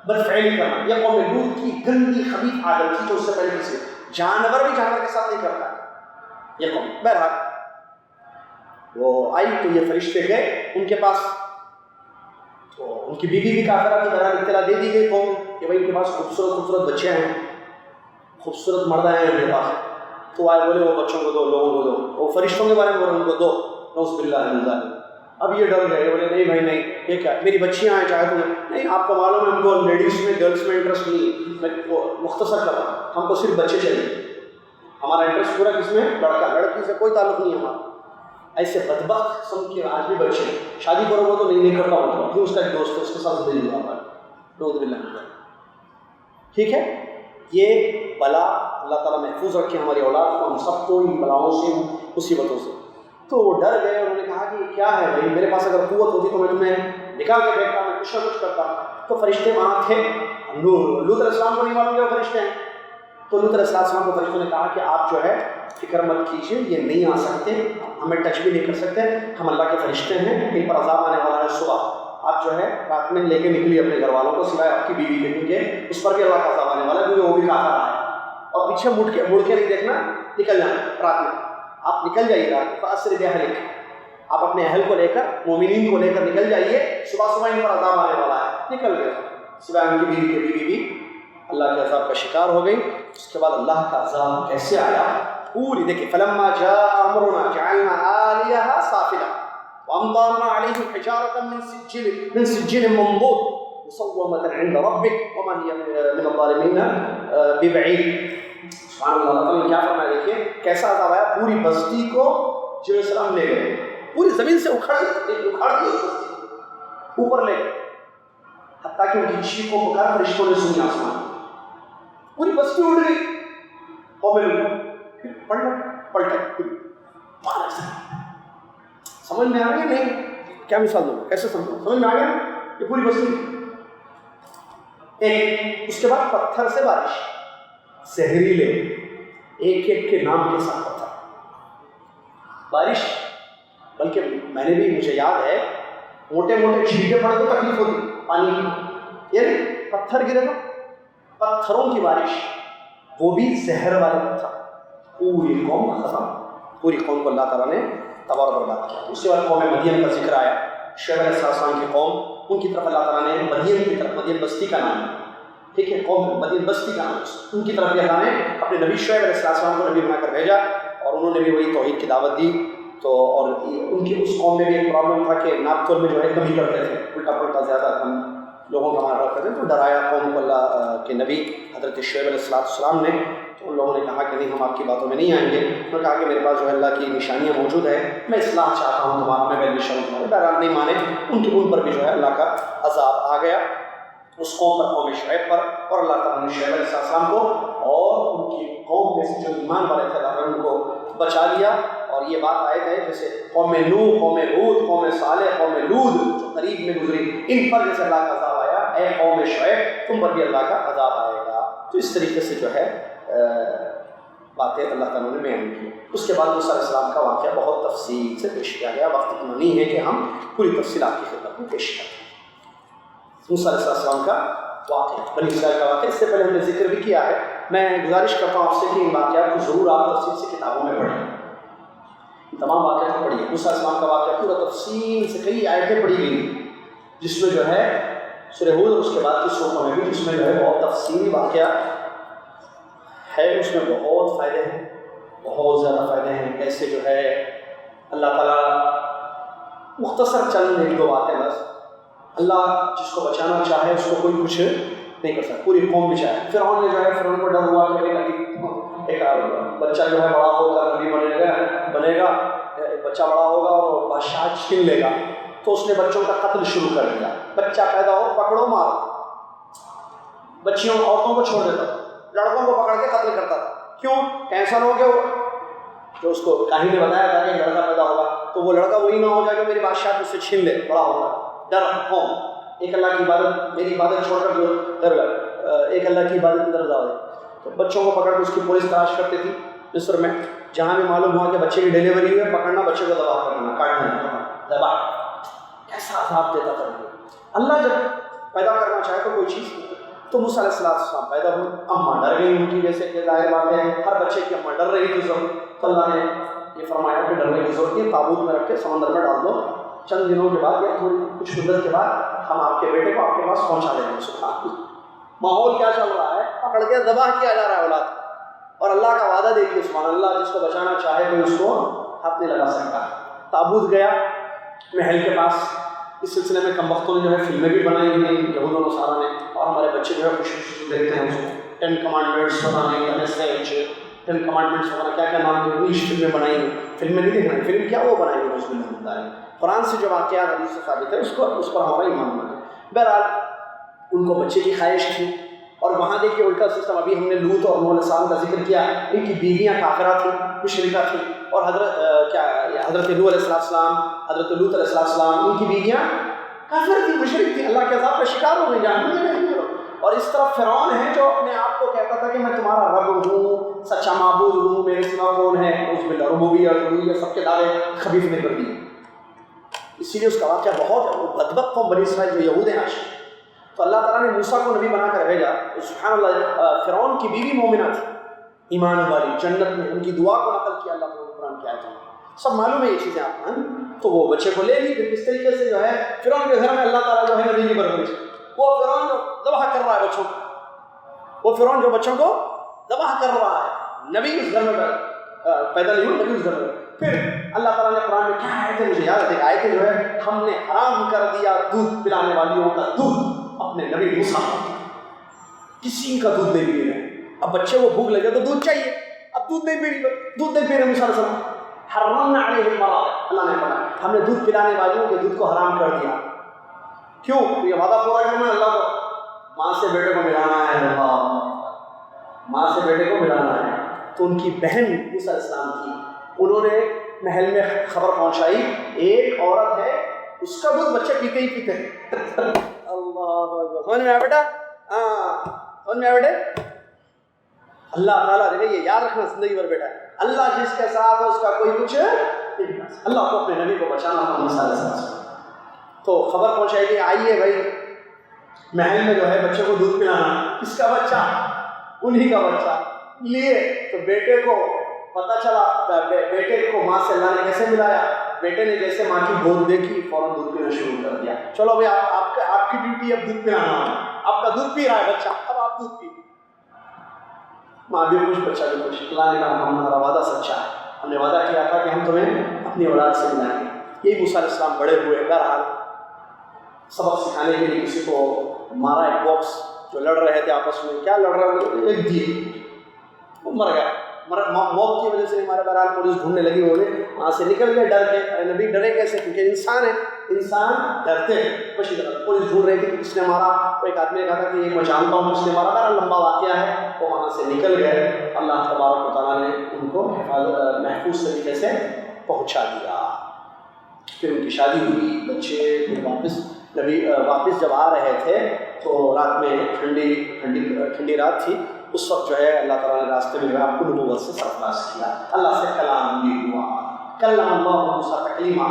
بدفعلی کرنا، یہ قوم لوط کی گندی خبیث عادت تھی جو اس سے پہلے کسی جانور بھی جانور کے ساتھ نہیں کرتا یہ قوم۔ بہرحال وہ آئی تو یہ فرشتے گئے ان کے پاس، تو ان کی بیوی بھی کافرہ کی طرح اطلاع دے دی گئی قوم کہ بھائی ان کے پاس خوبصورت بچے ہیں، خوبصورت مرد ہیں ان کے پاس، تو آئے بولے وہ بچوں کو دو، لوگوں کو دو، وہ فرشتوں کے بارے میں بولے ان کو دو، نعوذ باللہ من ذالک۔ اب یہ ڈر گئے، بولے نہیں بھائی نہیں، یہ کیا میری بچیاں ہیں چاہے تمہیں نہیں، آپ کو معلوم ہے ہم کو لیڈیز میں گرلس میں انٹرسٹ نہیں، میں مختصر کر رہا ہوں، ہم کو صرف بچے چاہیے، ہمارا انٹرسٹ پورا کس میں، لڑکا، لڑکی سے کوئی تعلق نہیں ہے ہمارا۔ ایسے بدبخت قسم کے آج بھی بچے ہیں، شادی کرو گے تو نہیں کرتا ہوں، کیوں اس کا ایک دوست ہے اس کے ساتھ زندگی گزارا ہے، نعوذ باللہ من ذالک۔ ٹھیک ہے، یہ بلا اللہ تعالیٰ محفوظ رکھے ہماری اولاد کو، ہم سب کو ان بلاؤں سے، مصیبتوں سے۔ تو وہ ڈر گئے، انہوں نے کہا کہ کیا ہے بھائی، میرے پاس اگر قوت ہوتی تو میں تمہیں نکال کے بیٹھتا، میں کچھ نہ کچھ کرتا، تو فرشتے وہاں تھے. لوط علیہ السلام کو نہیں معلوم کہ وہ فرشتے ہیں. تو لوط علیہ السلام کو فرشتوں نے کہا کہ آپ جو ہے فکر مت کیجیے، یہ نہیں آ سکتے، ہمیں ٹچ بھی نہیں کر سکتے، ہم اللہ کے فرشتے ہیں، ان پر عذاب آنے والا ہے صبح. آپ جو ہے رات میں لے کے نکلیے اپنے گھر والوں کو سوائے آپ کی بیوی کے، کیونکہ اس پر بھی اللہ کا عذاب آنے والا ہے، کیونکہ وہ بھی کافر ہے. اور پیچھے مڑ کے نہیں دیکھنا، نکل جانا رات میں. آپ نکل جائیے رات میں. فأسر بأهلك، آپ اپنے اہل کو لے کر، مومنین کو لے کر نکل جائیے، صبح ان پر عذاب آنے والا ہے. نکل گئے، سوائے ان کی بیوی کے، بیوی بھی اللہ کے عذاب کا شکار ہو گئی. اس کے بعد اللہ کا عذاب کیسے آیا پوری دیکھیں. فلما جاء امرنا جعلنا عالیہا سافلہ وامطرنا علیہم حجارۃ من سجیل منضود مسومۃ عند ربک وما ہی من الظالمین ببعید. سبحان اللہ. اللہ نے کیا فرمایا، دیکھیے کیسا عذاب آیا. پوری بستی کو جب السلام لے گئے، پوری زمین سے اکھاڑ دی اوپر لے گئے، حتیٰ کہ ان کی چیخ کو پکار فرشتوں نے سنی آسمان. پوری بستی اڑ گئی. پلٹے سمجھ میں آ گیا نہیں؟ کیا مثال دوں، کیسے سمجھ میں آ گیا؟ یہ پوری بستی. ایک اس کے بعد پتھر سے بارش، زہریلے ایک ایک کے نام کے ساتھ پتھر بارش. بلکہ میں نے بھی، مجھے یاد ہے، موٹے موٹے چھینٹے پڑے تو تکلیف ہوتی پانی کی، یعنی پتھر گرے تو پتھروں کی بارش، وہ بھی زہر والے پتھر. پوری قوم کا ختم، پوری قوم کو اللہ تعالیٰ نے تباہ و برباد کیا. اس کے بعد قوم مدین کا ذکر آیا. شعیب علیہ السلام کی قوم، ان کی طرف اللہ تعالیٰ نے مدین کی طرف، مدین بستی کا نام ہے، ٹھیک ہے، قوم مدین بستی کا نام، ان کی طرف بھی اللہ نے اپنے نبی شعیب علیہ السلام کو نبی بنا کر بھیجا، اور انہوں نے بھی وہی توحید کی دعوت دی. تو اور ان کی اس قوم میں بھی ایک پرابلم تھا کہ ناپ تول میں جو ہے کمی کرتے تھے، الٹا پلٹا زیادہ کم لوگوں کا مار رکھتے تھے. تو ڈرایا قوم کو اللہ کے نبی حضرت شعیب علیہ السلام نے. تو ان لوگوں نے کہا کہ نہیں، ہم آپ کی باتوں میں نہیں آئیں گے. انہوں نے کہا کہ میرے پاس جو ہے اللہ کی نشانیاں موجود ہیں، میں اصلاح چاہتا ہوں تمہارا، میں ویلیو شروع کروں. بہرحال نہیں مانے. ان پر بھی جو ہے اللہ کا عذاب آ گیا، اس قوم پر، قوم شعیب پر. اور اللہ تعالیٰ نے شعیب علیہ السلام کو اور ان کی قوم میں سے جو ایمان والے تھے اللہ نے ان کو بچا لیا. اور یہ بات آئے گئے جیسے قوم نوح، قوم ہود، قوم صالح، قوم لوط جو قریب میں گزری، ان پر جیسے اللہ کا عذاب آیا، اے قوم شعیب تم پر بھی اللہ کا عذاب آئے گا. تو اس طریقے سے جو ہے باتیں اللہ تعالیٰ نے بیان کی. اس کے بعد موسیٰ علیہ السلام کا واقعہ بہت تفصیل سے پیش کیا گیا. وقت اتنا نہیں ہے کہ ہم پوری تفصیلات کی خدمت میں پیش کریں. موسیٰ علیہ السلام کا واقعہ، بنی اسرائیل کا واقعہ، اس سے پہلے ہم نے ذکر بھی کیا ہے. میں گزارش کرتا ہوں آپ سے کہ ان واقعات کو ضرور آپ تفصیل سے کتابوں میں پڑھیں، تمام واقعات کو پڑھیے. موسیٰ علیہ السلام کا واقعہ پورا تفصیل سے، کئی آیتیں پڑھی گئی جس میں جو ہے سورہ ہود اور اس کے بعد کی سورتوں میں بھی، جس میں جو ہے بہت تفصیلی واقعہ ہے. اس میں بہت فائدے ہیں، بہت زیادہ فائدے ہیں. ایسے جو ہے اللہ تعالیٰ مختصر چند ایک دو باتیں بس، اللہ جس کو بچانا چاہے اس کو کوئی کچھ نہیں کر سکتا. پوری قوم بھی چاہے. فرعون نے جو ہے، فرعون کو ڈر ہوا کہ ایک بچہ جو ہے بڑا ہوگا نبی بنے گا، بچہ بڑا ہوگا اور بادشاہ چھین لے گا. تو اس نے بچوں کا قتل شروع کر دیا. بچہ پیدا ہو پکڑو مارو، بچیوں عورتوں کو چھوڑ دیتا تھا، لڑکوں کو پکڑ کے قتل کرتا تھا. کیوں؟ کینسر ہو گیا وہ، جو اس کو کاہن نے بتایا تھا کہ لڑکا پیدا ہوگا تو وہ لڑکا وہی نہ ہو جائے جو میری بادشاہ اس سے چھین لے، بڑا ہوگا. ڈر قوم، ایک اللہ کی عبادت، میری عبادت چھوڑ کر جو ایک اللہ کی عبادت کی طرف جا رہے. تو بچوں کو پکڑ کے اس کی پولیس تلاش کرتی تھی مصر میں. جہاں بھی معلوم ہوا کہ بچے کی ڈیلیوری ہوئی ہے، پکڑنا، بچے کو دبا کرنا، کاٹنا، دبا. کیسا عذاب دیتا تھا اللہ جب پیدا کرنا چاہے تو کوئی چیز. تو موسیٰ علیہ السلام پیدا ہوئے، اماں ڈر گئی ان کی، جیسے کہ ظاہر بات ہے ہر بچے کی اماں ڈر رہی تھی. تو اللہ نے یہ فرمایا کہ ڈرنے کی ضرورت نہیں، تابوت میں رکھ کے سمندر میں ڈال دو. چند دنوں کے بعد یا تھوڑی کچھ مدت کے بعد ہم آپ کے بیٹے کو آپ کے پاس پہنچا دیں گے. سبحان اللہ. ماحول کیا چل رہا ہے، پکڑ کے ذبح کیا جا رہا ہے اولاد. اور اللہ کا وعدہ دیکھیے، سبحان اللہ، جس کو بچانا چاہے کوئی اس کو ہاتھ نہیں لگا سکتا. تابوت گیا محل کے پاس. اس سلسلے میں کم وقتوں نے جو ہے فلمیں بھی بنائی ہیں یہود و نصارہ نے، اور ہمارے بچے جو ہے خوشی دیکھتے ہیں اس کو. 10 کمانڈمنٹس بنانے، 10 کمانڈمنٹس وغیرہ کیا کیا نام ہے، انگلش فلمیں بنائی ہیں. فلمیں نہیں دیکھنا، فلم کیا وہ بنائی ہے، اس میں ہوتا ہے. قرآن سے جو واقعات حدیث سے ثابت ہے اس پر ہمارا ایمان ہے. بہرحال ان کو بچے کی خواہش تھی. اور وہاں دیکھیے الٹا سسٹم. ابھی ہم نے لوط اور نوح علیہ السلام کا ذکر کیا، ان کی بیویاں کافرہ تھیں، مشرکہ تھیں. اور حضرت نوح علیہ السلام، حضرت لوط علیہ السلام، ان کی بیویاں کافر تھی، مشرک تھی، اللہ کے عذاب کا شکار ہو گئی، جہنم میں نہیں ہو۔ اور اس طرف فرعون ہے جو اپنے آپ کو کہتا تھا کہ میں تمہارا رب ہوں، سچا معبود ہوں، میرے سوا کون ہے، اس باللہ ربوبیت الوہیت سب کے دعوے خبیث نے کر دیے۔ اسی لیے اس کا واقعہ بہت ہے، وہ بدبخت قوم بنی اسرائیل جو یہود ہیں آج۔ تو اللہ تعالیٰ نے موسیٰ کو نبی بنا کر بھیجا۔ سبحان اللہ، فرعون کی بیوی مومنہ تھی، ایمان والی، جنت میں، ان کی دعا کو نقل کیا اللہ تعالیٰ نے قرآن کی آیتوں میں، سب معلوم ہے یہ چیزیں آپ کو۔ تو وہ بچے کو لے لی، پھر اس طریقے سے جو ہے فرعون کے گھر میں اللہ تعالیٰ جو ہے نبی کی پرورش، وہ فرعون جو ذبح کر رہا ہے بچوں کو، وہ فرعون جو بچوں کو ذبح کر رہا ہے، نبی اس گھر میں پیدا نہیں ہوئی، نبی اس گھر میں۔ پھر اللہ تعالیٰ نے قرآن میں کیا آیتیں مجھے یاد ہے، آیتیں جو ہے ہم نے حرام کر دیا دودھ پلانے والیوں کا دودھ اپنے نبی موسیٰ، کسی کا دودھ نہیں پی رہے۔ اب بچے کو بھوک لگے تو دودھ چاہیے، اب دودھ نہیں پی رہے موسیٰ علیہ السلام۔ حرمنا علیہ المراضع، اللہ نے کہا ہم نے دودھ پلانے والیوں کے دودھ کو حرام کر دیا۔ کیوں؟ یہ وعدہ پورا کرنا ہے اللہ کو، ماں سے بیٹے کو ملانا ہے، اللہ ماں سے بیٹے کو ملانا ہے۔ تو ان کی بہن موسیٰ علیہ السلام تھی، انہوں نے محل میں خبر پہنچائی ایک عورت ہے اس کا دودھ بچے پیتے ہی پیتے ہیں۔ اللہ اکبر، سمجھ میں آیا بیٹا؟ سمجھ میں آیا بیٹے؟ اللہ تعالیٰ دیکھیں یہ یاد رکھنا زندگی بھر بیٹا ہے، اللہ جس کے ساتھ ہے اس کا کوئی کچھ نہیں، اللہ کو اپنے نبی کو بچانا تھا موسیٰ علیہ السلام۔ تو خبر پہنچائی کہ آئیے بھائی محل میں جو ہے بچے کو دودھ پلانا، کس کا بچہ؟ انہی کا بچہ لیے۔ تو بیٹے کو پتہ چلا، بیٹے کو ماں سے اللہ نے کیسے ملایا، بیٹے نے جیسے ماں کی گود دیکھی فوراً دودھ پینا شروع کر دیا۔ چلو بھائی آپ کی ڈیوٹی اب دودھ پلانا ہے، آپ کا دودھ پی رہا ہے بچہ، اب آپ دودھ پی۔ ماں بھی خوش، بچہ بھی خوش۔ اللہ نے کہا ہمارا وعدہ سچا ہے، ہم نے وعدہ کیا تھا کہ ہم تمہیں اپنی اولاد سے ملائیں گے۔ یہی موسیٰ علیہ السلام بڑے ہوئے، بہرحال سبق سکھانے کے لیے کسی کو مارا، ایک باکس جو لڑ رہے تھے آپس میں، کیا لڑ رہے تھے، ایک دیے، وہ مر گیا، موت کی وجہ سے ہمارے بہرحال پولیس ڈھونڈنے لگی، ہوئے وہاں سے نکل گئے ڈر کے۔ ارے نبی ڈرے کیسے؟ کیونکہ انسان ہے، انسان ڈرتے ہیں۔ پولیس ڈھونڈ رہی تھی کہ کس نے مارا، تو ایک آدمی نے کہا تھا کہ یہ میں جانتا ہوں کس نے مارا، بہرحال لمبا واقعہ ہے، وہ وہاں سے نکل گئے۔ اللہ تبارک و تعالیٰ نے ان کو محفوظ طریقے سے پہنچا دیا۔ پھر ان کی شادی ہوئی، بچے، پھر واپس جب آ رہے تھے تو رات میں ٹھنڈی رات تھی، اس وقت جو ہے اللہ تعالیٰ نے راستے میں آپ کو نبوت سے سرفراز کیا، اللہ سے کلام بھی ہوا۔ کلم اللہ موسیٰ تکلیما،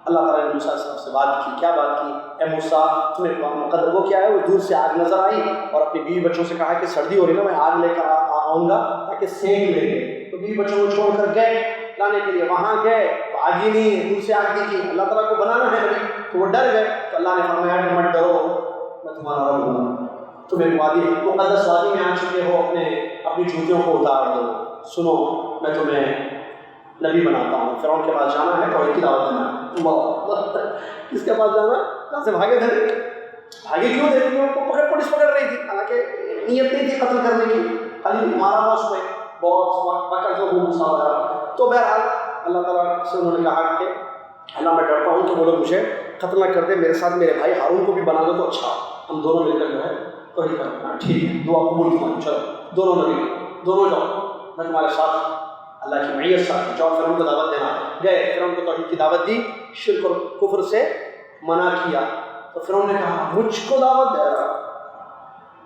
اللہ تعالیٰ نے موسیٰ سے بات کی۔ کیا بات کی؟ اے موسیٰ تمہیں مقدر وہ کیا ہے، وہ دور سے آگ نظر آئی اور اپنی بیوی بچوں سے کہا کہ سردی ہو رہی ہے نا، میں آگ لے کر آؤں گا تاکہ سینک لیں گے۔ تو بیوی بچوں کو چھوڑ کر گئے لانے کے لیے، وہاں گئے تو آگ ہی نہیں ہے، دور سے آگ دیکھی، اللہ تعالیٰ کو بنانا ہے نبی، تو وہ ڈر گئے۔ تو اللہ نے فرمایا کہ مت ڈرو، میں تمہارا رب ہوں، تمہیں مقدس وادی میں آ چکے ہو، اپنی جوتیوں کو اتار دو، سنو میں تمہیں نبی بناتا ہوں۔ فرعون کے پاس جانا ہے، توحید کی دعوت دینا ہے۔ کس کے پاس جانا؟ کہاں سے بھاگے تھے؟ بھاگے کیوں تھے؟ ان کو پولیس پکڑ رہی تھی، حالانکہ نیت نہیں تھی قتل کرنے کی، خالی مارا تھا اس میں بہت وقت جو غصہ وغیرہ۔ تو بہرحال اللہ تعالیٰ سے انہوں نے کہا کہ اللہ میں ڈرتا ہوں کہ وہ لوگ مجھے قتل نہ کر دے، میرے ساتھ میرے بھائی ہارون کو بھی بنا دو تو اچھا، ہم دونوں مل کر جو ہے توحید کرنا۔ ٹھیک ہے، دعا قبول تمہاری، چلو دونوں نبی، دونوں جاؤ، میں تمہارے ساتھ، اللہ کی معیت ساتھ، جاؤ فرعون کو دعوت دینا۔ گئے، فرعون کو توحید کی دعوت دی، شرک اور کفر سے منع کیا۔ تو فرعون نے کہا مجھ کو دعوت دے رہا،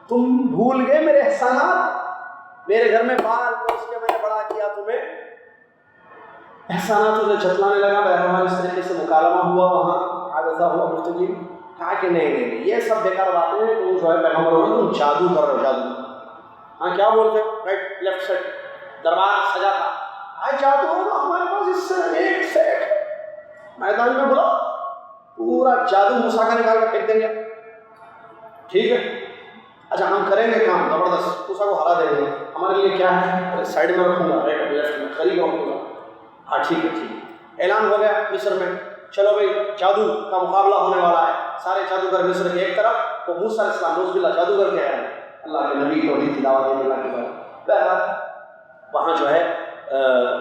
تم بھول گئے میرے احسانات، میرے گھر میں بال پوس کے میں نے بڑا کیا تمہیں، احسانات تجھے جتلانے لگا۔ بہرحال اس طریقے سے مکالمہ ہوا، وہاں حادثہ ہوا، گفتگو۔ کہا کہ نہیں، یہ سب بیکار باتیں ہیں، تم جو ہے پیغمبر ہو تم جادو کر رہے ہو، جادو۔ ہاں کیا بولتے ہو؟ رائٹ لیفٹ سائڈ دربار سجا تھا، آج جادو ہوگا ہمارے پاس، اس سے ایک سے ایک میدان میں بولا پورا جادو موسیٰ کا نکال کر پھینک دیں گے۔ ٹھیک ہے، اچھا ہم کریں گے کام زبردست، موسیٰ کو ہرا دیں گے، ہمارے لیے کیا ہے، سائڈ میں رکھوں گا، رائٹ لیفٹ میں قریب رکھوں گا۔ ہاں ٹھیک ہے، ٹھیک ہے۔ اعلان ہو گیا مصر میں، چلو بھائی جادو کا مقابلہ ہونے والا ہے، سارے جادوگر مصر کے ایک طرف، وہ موسیٰ علیہ السلام نعوذ باللہ جادوگر کے ہیں، اللہ کے نبی توحید کی دعوت دینے اللہ کے بعد۔ بہرحال وہاں جو ہے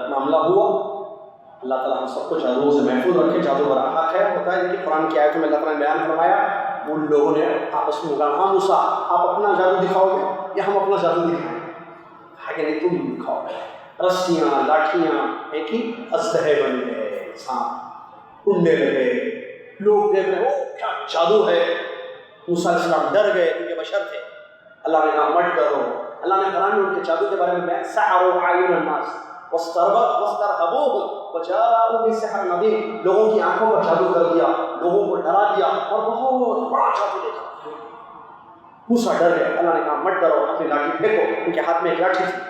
معاملہ ہوا، اللہ تعالیٰ ہم سب کو جادو سے محفوظ رکھے۔ جادو برا حق ہے، ہوتا ہے کہ قرآن کی آیتوں میں اللہ تعالیٰ نے بیان فرمایا، ان لوگوں نے آپس میں کہا ہاں موسیٰ آپ اپنا جادو دکھاؤ گے یا ہم اپنا جادو دکھائیں؟ کہا کہ نہیں تم دکھاؤ گے۔ رسیاں لاٹھیاں ایک ہی اسلحے بن گئے، سانپ اڑنے لگے، لوگ دیکھ رہے ہیں وہ کیا جادو ہے. موسیٰ علیہ السلام ڈر گئے کیونکہ بشر تھے. اللہ نے کہا مت ڈرو. اللہ نے قرآن میں ان کے جادو کے بارے میں بیان سحروا اعین الناس واسترهبوهم وجاءوا بسحر عظیم. لوگوں کی آنکھوں پر جادو کر دیا, لوگوں کو ڈرا دیا اور بہت بڑا جادو دیکھا. موسیٰ ڈر گئے. اللہ نے کہا مت ڈرو, اپنی لاٹھی پھینکو. ان کے ہاتھ میں ایک لاٹھی تھی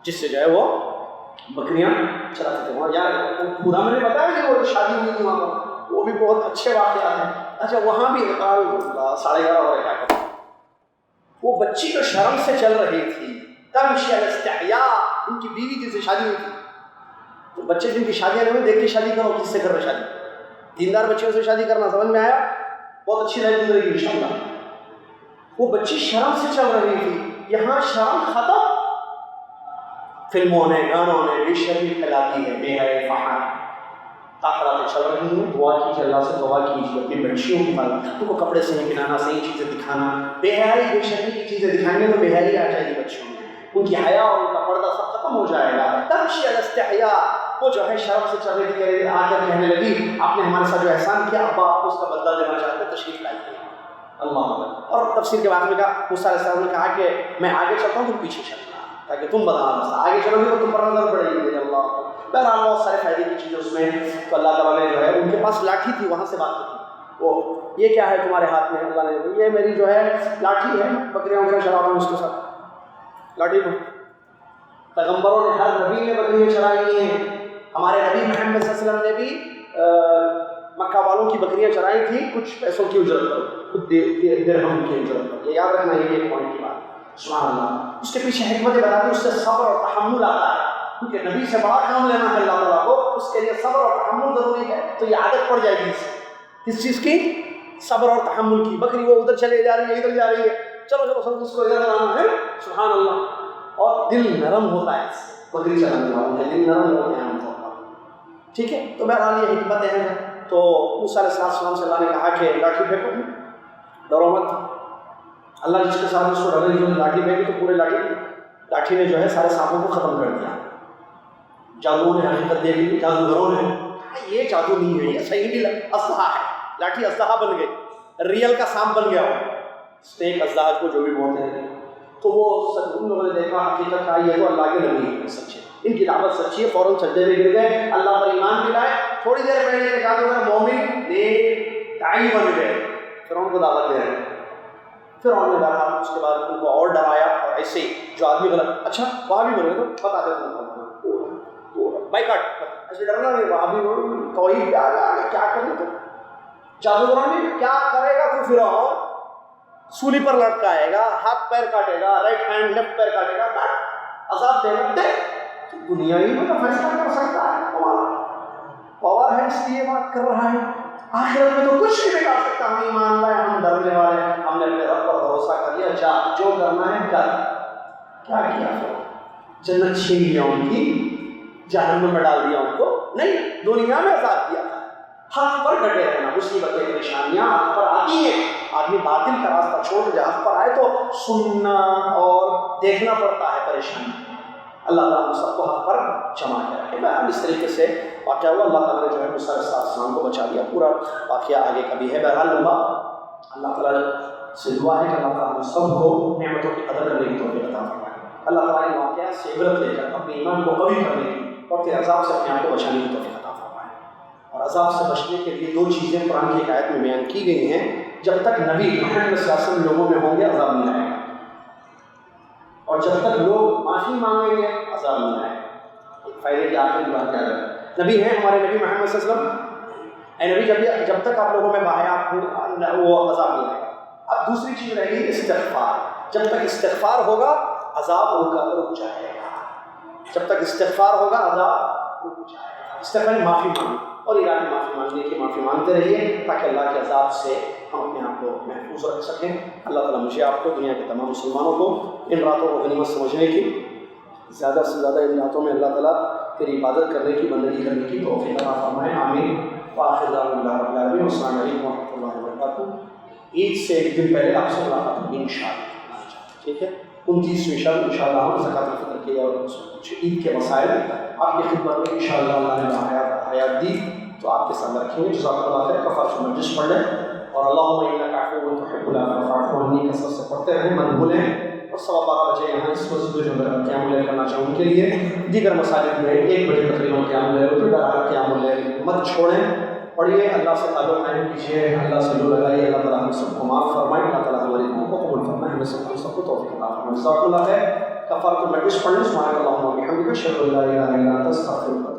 جس سے جو ہے وہ بکریاں چلاتے تھے. وہاں یار پورا میں نے بتایا کہ وہ شادی ہوئی تھی وہاں پر, وہ بھی بہت اچھے واقعات ہیں. اچھا وہاں بھی 11:30 ہو رہے, کیا کریں. وہ بچی جو شرم سے چل رہی تھی, تمشی علی استحیاء, ان کی بیوی جن سے شادی ہوئی تھی. تو بچے جن کی شادیاں نہیں ہوئی دیکھ کے شادی کرو. کس سے کر رہے شادی؟ دیندار بچیوں سے شادی کرنا. سمجھ میں آیا؟ بہت اچھی لائف گزرے گی انشاءاللہ. وہ بچی شرم سے چل رہی تھی. یہاں شرم ختم. فلموں نے, گانوں نے بے شرمی پھیلاتی ہے, بے حیائی فحال. تاخراتیں چل رہی ہیں, دعا کیجیے, اللہ سے دعا کیجیے اپنی بچیوں کی بات. ان کو کپڑے صحیح پہنانا, صحیح چیزیں دکھانا. بے حیائی بے شرمی کی چیزیں دکھائیں گے تو بے حیائی آ جائے گی بچوں میں. ان کی حیا اور ان کا پردہ سب ختم ہو جائے گا. تمشی علی استحیاء, وہ جو ہے شرم سے چل رہی تھی, آ کر کہنے لگی آپ نے ہمارے ساتھ جو احسان کیا, ابا آپ اس کا بدلہ دینا چاہتے ہیں, تشریف لائیے. اللہ. اور تفسیر کے بعد میں کہا, موسیٰ علیہ السلام نے کہا کہ میں آگے چلتا ہوں, تم پیچھے چلنا تاکہ تم بتانا مسئلہ. آگے چلو گے تو تم پر نظر پڑے گی. اللہ بہرحال بہت سارے فائدے کی چیزیں اس میں. تو اللہ تعالیٰ نے جو ہے ان کے پاس لاٹھی تھی, وہاں سے بات کی. وہ یہ کیا ہے تمہارے ہاتھ میں؟ اللہ نے یہ میری جو ہے لاٹھی ہے, بکریاں وغیرہ چلاتا ہوں اس کے ساتھ. لاٹھی کو پیغمبروں نے, ہر نبی نے بکریاں چرائی ہیں. ہمارے نبی محمد صلی اللہ علیہ وسلم نے بھی مکہ والوں کی بکریاں چرائی تھیں کچھ پیسوں کی اجرت پر, خود درہم کی اجرت پر. یہ یاد رکھنا, یہ ایک پوائنٹ کی بات. سبحان اللہ. اس کے پیچھے حکمتیں بتاتی, اس سے صبر اور تحمل آتا ہے, کیونکہ نبی سے بڑا کام لینا ہے اللہ تعالیٰ کو, اس کے لیے صبر اور تحمل ضروری ہے. تو یہ عادت پڑ جائے گی اس سے, کس چیز کی؟ صبر اور تحمل کی. بکری وہ ادھر چلے جا رہی ہے, ادھر جا رہی ہے, چلو چلو سب اس کو ادھر لانا ہے. سبحان اللہ. اور دل نرم ہوتا ہے اس سے, بکری چلانے والوں کے دل نرم ہوتے ہیں عام طور پر. ٹھیک ہے, تو بہرحال یہ حکمتیں ہیں. تو موسیٰ علیہ السلام سے اللہ نے کہا کہ لاٹھی پھینکو, ڈرو مت. اللہ جس کے ساتھ اس کو ڈرے, جو لاٹھی پھینکی تو پورے لاٹھی نے جو ہے سارے سانپوں کو ختم کر دیا. جادوؤں نے حقیقت دیکھ لی, جادوگروں نے یہ جادو نہیں ہے, یہ صحیح بھی اسلحہ ہے. لاٹھی اسلحہ بن گئی, ریئل کا سانپ بن گیا. اسنیک اسلحہ کو جو بھی بولتے ہیں. تو وہ ان لوگوں نے دیکھا حقیقت کا یہ تو اللہ کے نبی ہے سچے, ان کی دعوت سچی ہے. فوراً سجدے میں گر گئے, اللہ پر ایمان بھی لائے. تھوڑی دیر پہلے یہ جادوگر مومن نیک داعی بن گئے, فرعون کو دعوت دے رہے ہیں. فرعون نے بہرحال اس کے بعد ان کو اور ڈرایا. اور ایسے جو آدمی غلط, اچھا وہاں بھی بنے تو بتا دے بائیکاٹ, ایسے ڈرنا نہیں. وہاں بھی توحید پہ آ گیا, کیا کریں تو جادوگروں نے کیا کرے گا. تو فرعون سولی پر لٹکائے گا, ہاتھ پیر کاٹے گا, رائٹ ہینڈ لیفٹ پیر کاٹے گا, عذاب دے گا. دنیا ہی میں تو فیصلہ کر سکتا ہے, پاور ہے اس لیے بات کر رہا ہے. آخرت میں تو کچھ نہیں بگاڑ سکتا. ہم ایمان لائے, ہم ڈرنے والے, ہم نے اپنے رب پر بھروسہ کر لیا. جا جو کرنا ہے کر. کیا کیا جنت چھین لیا ان کی, جہنم میں ڈال دیا ان کو؟ نہیں, دنیا میں عذاب دیا تھا. حق پر ڈٹے رہنا. مصیبتیں پریشانیاں حق پر آتی ہیں, آدمی باطل کا راستہ چھوڑ کے حق پر آئے تو سننا اور دیکھنا پڑتا ہے پریشانی. اللہ تعالیٰ ہم سب کو حق پر جمع کر رکھے. بہرحال اس طریقے سے واقعہ ہوا. اللہ تعالیٰ نے جو ہے موسیٰ علیہ السلام کو بچا دیا. پورا واقعہ آگے کا بھی ہے. بہرحال لمبا. اللہ تعالیٰ سے دعا ہے کہ اللہ تعالیٰ ہم سب کو نعمتوں کی قدر کرنے کی توفیق عطا فرمائے. اللہ تعالیٰ نے واقعات سے عبرت لے کر اپنے ایمان کو قوی کرنے کی اور پھر عذاب سے اپنے آپ کو بچانے کی توفیق عطا فرمائے. اور عذاب سے بچنے کے لیے 2 چیزیں قرآن کی ایک آیت میں بیان کی گئی ہیں. جب تک نبی محمد صلی اللہ علیہ وسلم لوگوں میں ہوں گے عذاب نہیں آئے گا, اور جب تک لوگ معافی مانگیں گے عذاب نہیں آئے گا. ایک فائدے کی آخری بات کیا ہے, نبی ہیں ہمارے نبی محمد صلی اللہ علیہ وسلم, اے نبی جب تک آپ لوگوں میں باحیات ہوں وہ عذاب نہیں آئے گا. اب دوسری چیز رہے گی استغفار. جب تک استغفار ہوگا عذاب رک جائے گا. جب تک استغفار ہوگا عذاب رک جائے گا. استغفار معافی مانگو, اور ارادی معافی مانگنے کی معافی مانگتے رہیے تاکہ اللہ کے عذاب سے ہم اپنے آپ کو محفوظ رکھ سکیں. اللہ تعالیٰ مجھے آپ کو, دنیا کے تمام مسلمانوں کو ان راتوں کو غنیمت سمجھنے کی, زیادہ سے زیادہ ان راتوں میں اللہ تعالیٰ تیری عبادت کرنے کی, بندگی کرنے کی توفیق عطا فرمائے. آمین. وآخر دعوانا رب العالمین. السلام علیکم ورحمۃ اللہ وبرکاتہ. عید سے ایک دن پہلے آپ سے ملاقات ہوگی انشاءاللہ. ٹھیک ہے, 29ویں شب انشاءاللہ ہم زکوٰۃ الفطر کے اور عید کے مسائل آپ کی خدمت میں انشاءاللہ اللہ نے حیات دی. تو آپ کے سامنے رکھیں گے. جزاک اللہ خیر. کفارۃ المجلس پڑھ لیں اور اللہم انک عفو تحب العفو فاعف عنی کثرت سے پڑھتے رہیں. من بھولیں اور 12:15 بجے یہاں اس مسجد میں جو قیام اللیل کرنا چاہوں ان کے لیے دیگر مساجد میں 1 بجے تقریباً قیام اللیل ہوتی ہے. بہرحال قیام اللیل مت چھوڑیں. پڑھیے, اللہ سے تعلق قائم کیجیے, اللہ سے لو لگائیے. اللہ تعالیٰ ہم سب کو معاف فرمائے, اللہ تعالیٰ ہماری دعاؤں کو قبول فرمائے, ہمیں سب کو توفیق عطا فرمائے. جزاک اللہ خیر. کفارۃ المجلس پڑھ لیں. سبحانک اللہم و بحمدک اشہد ان لا الہ الا انت استغفرک.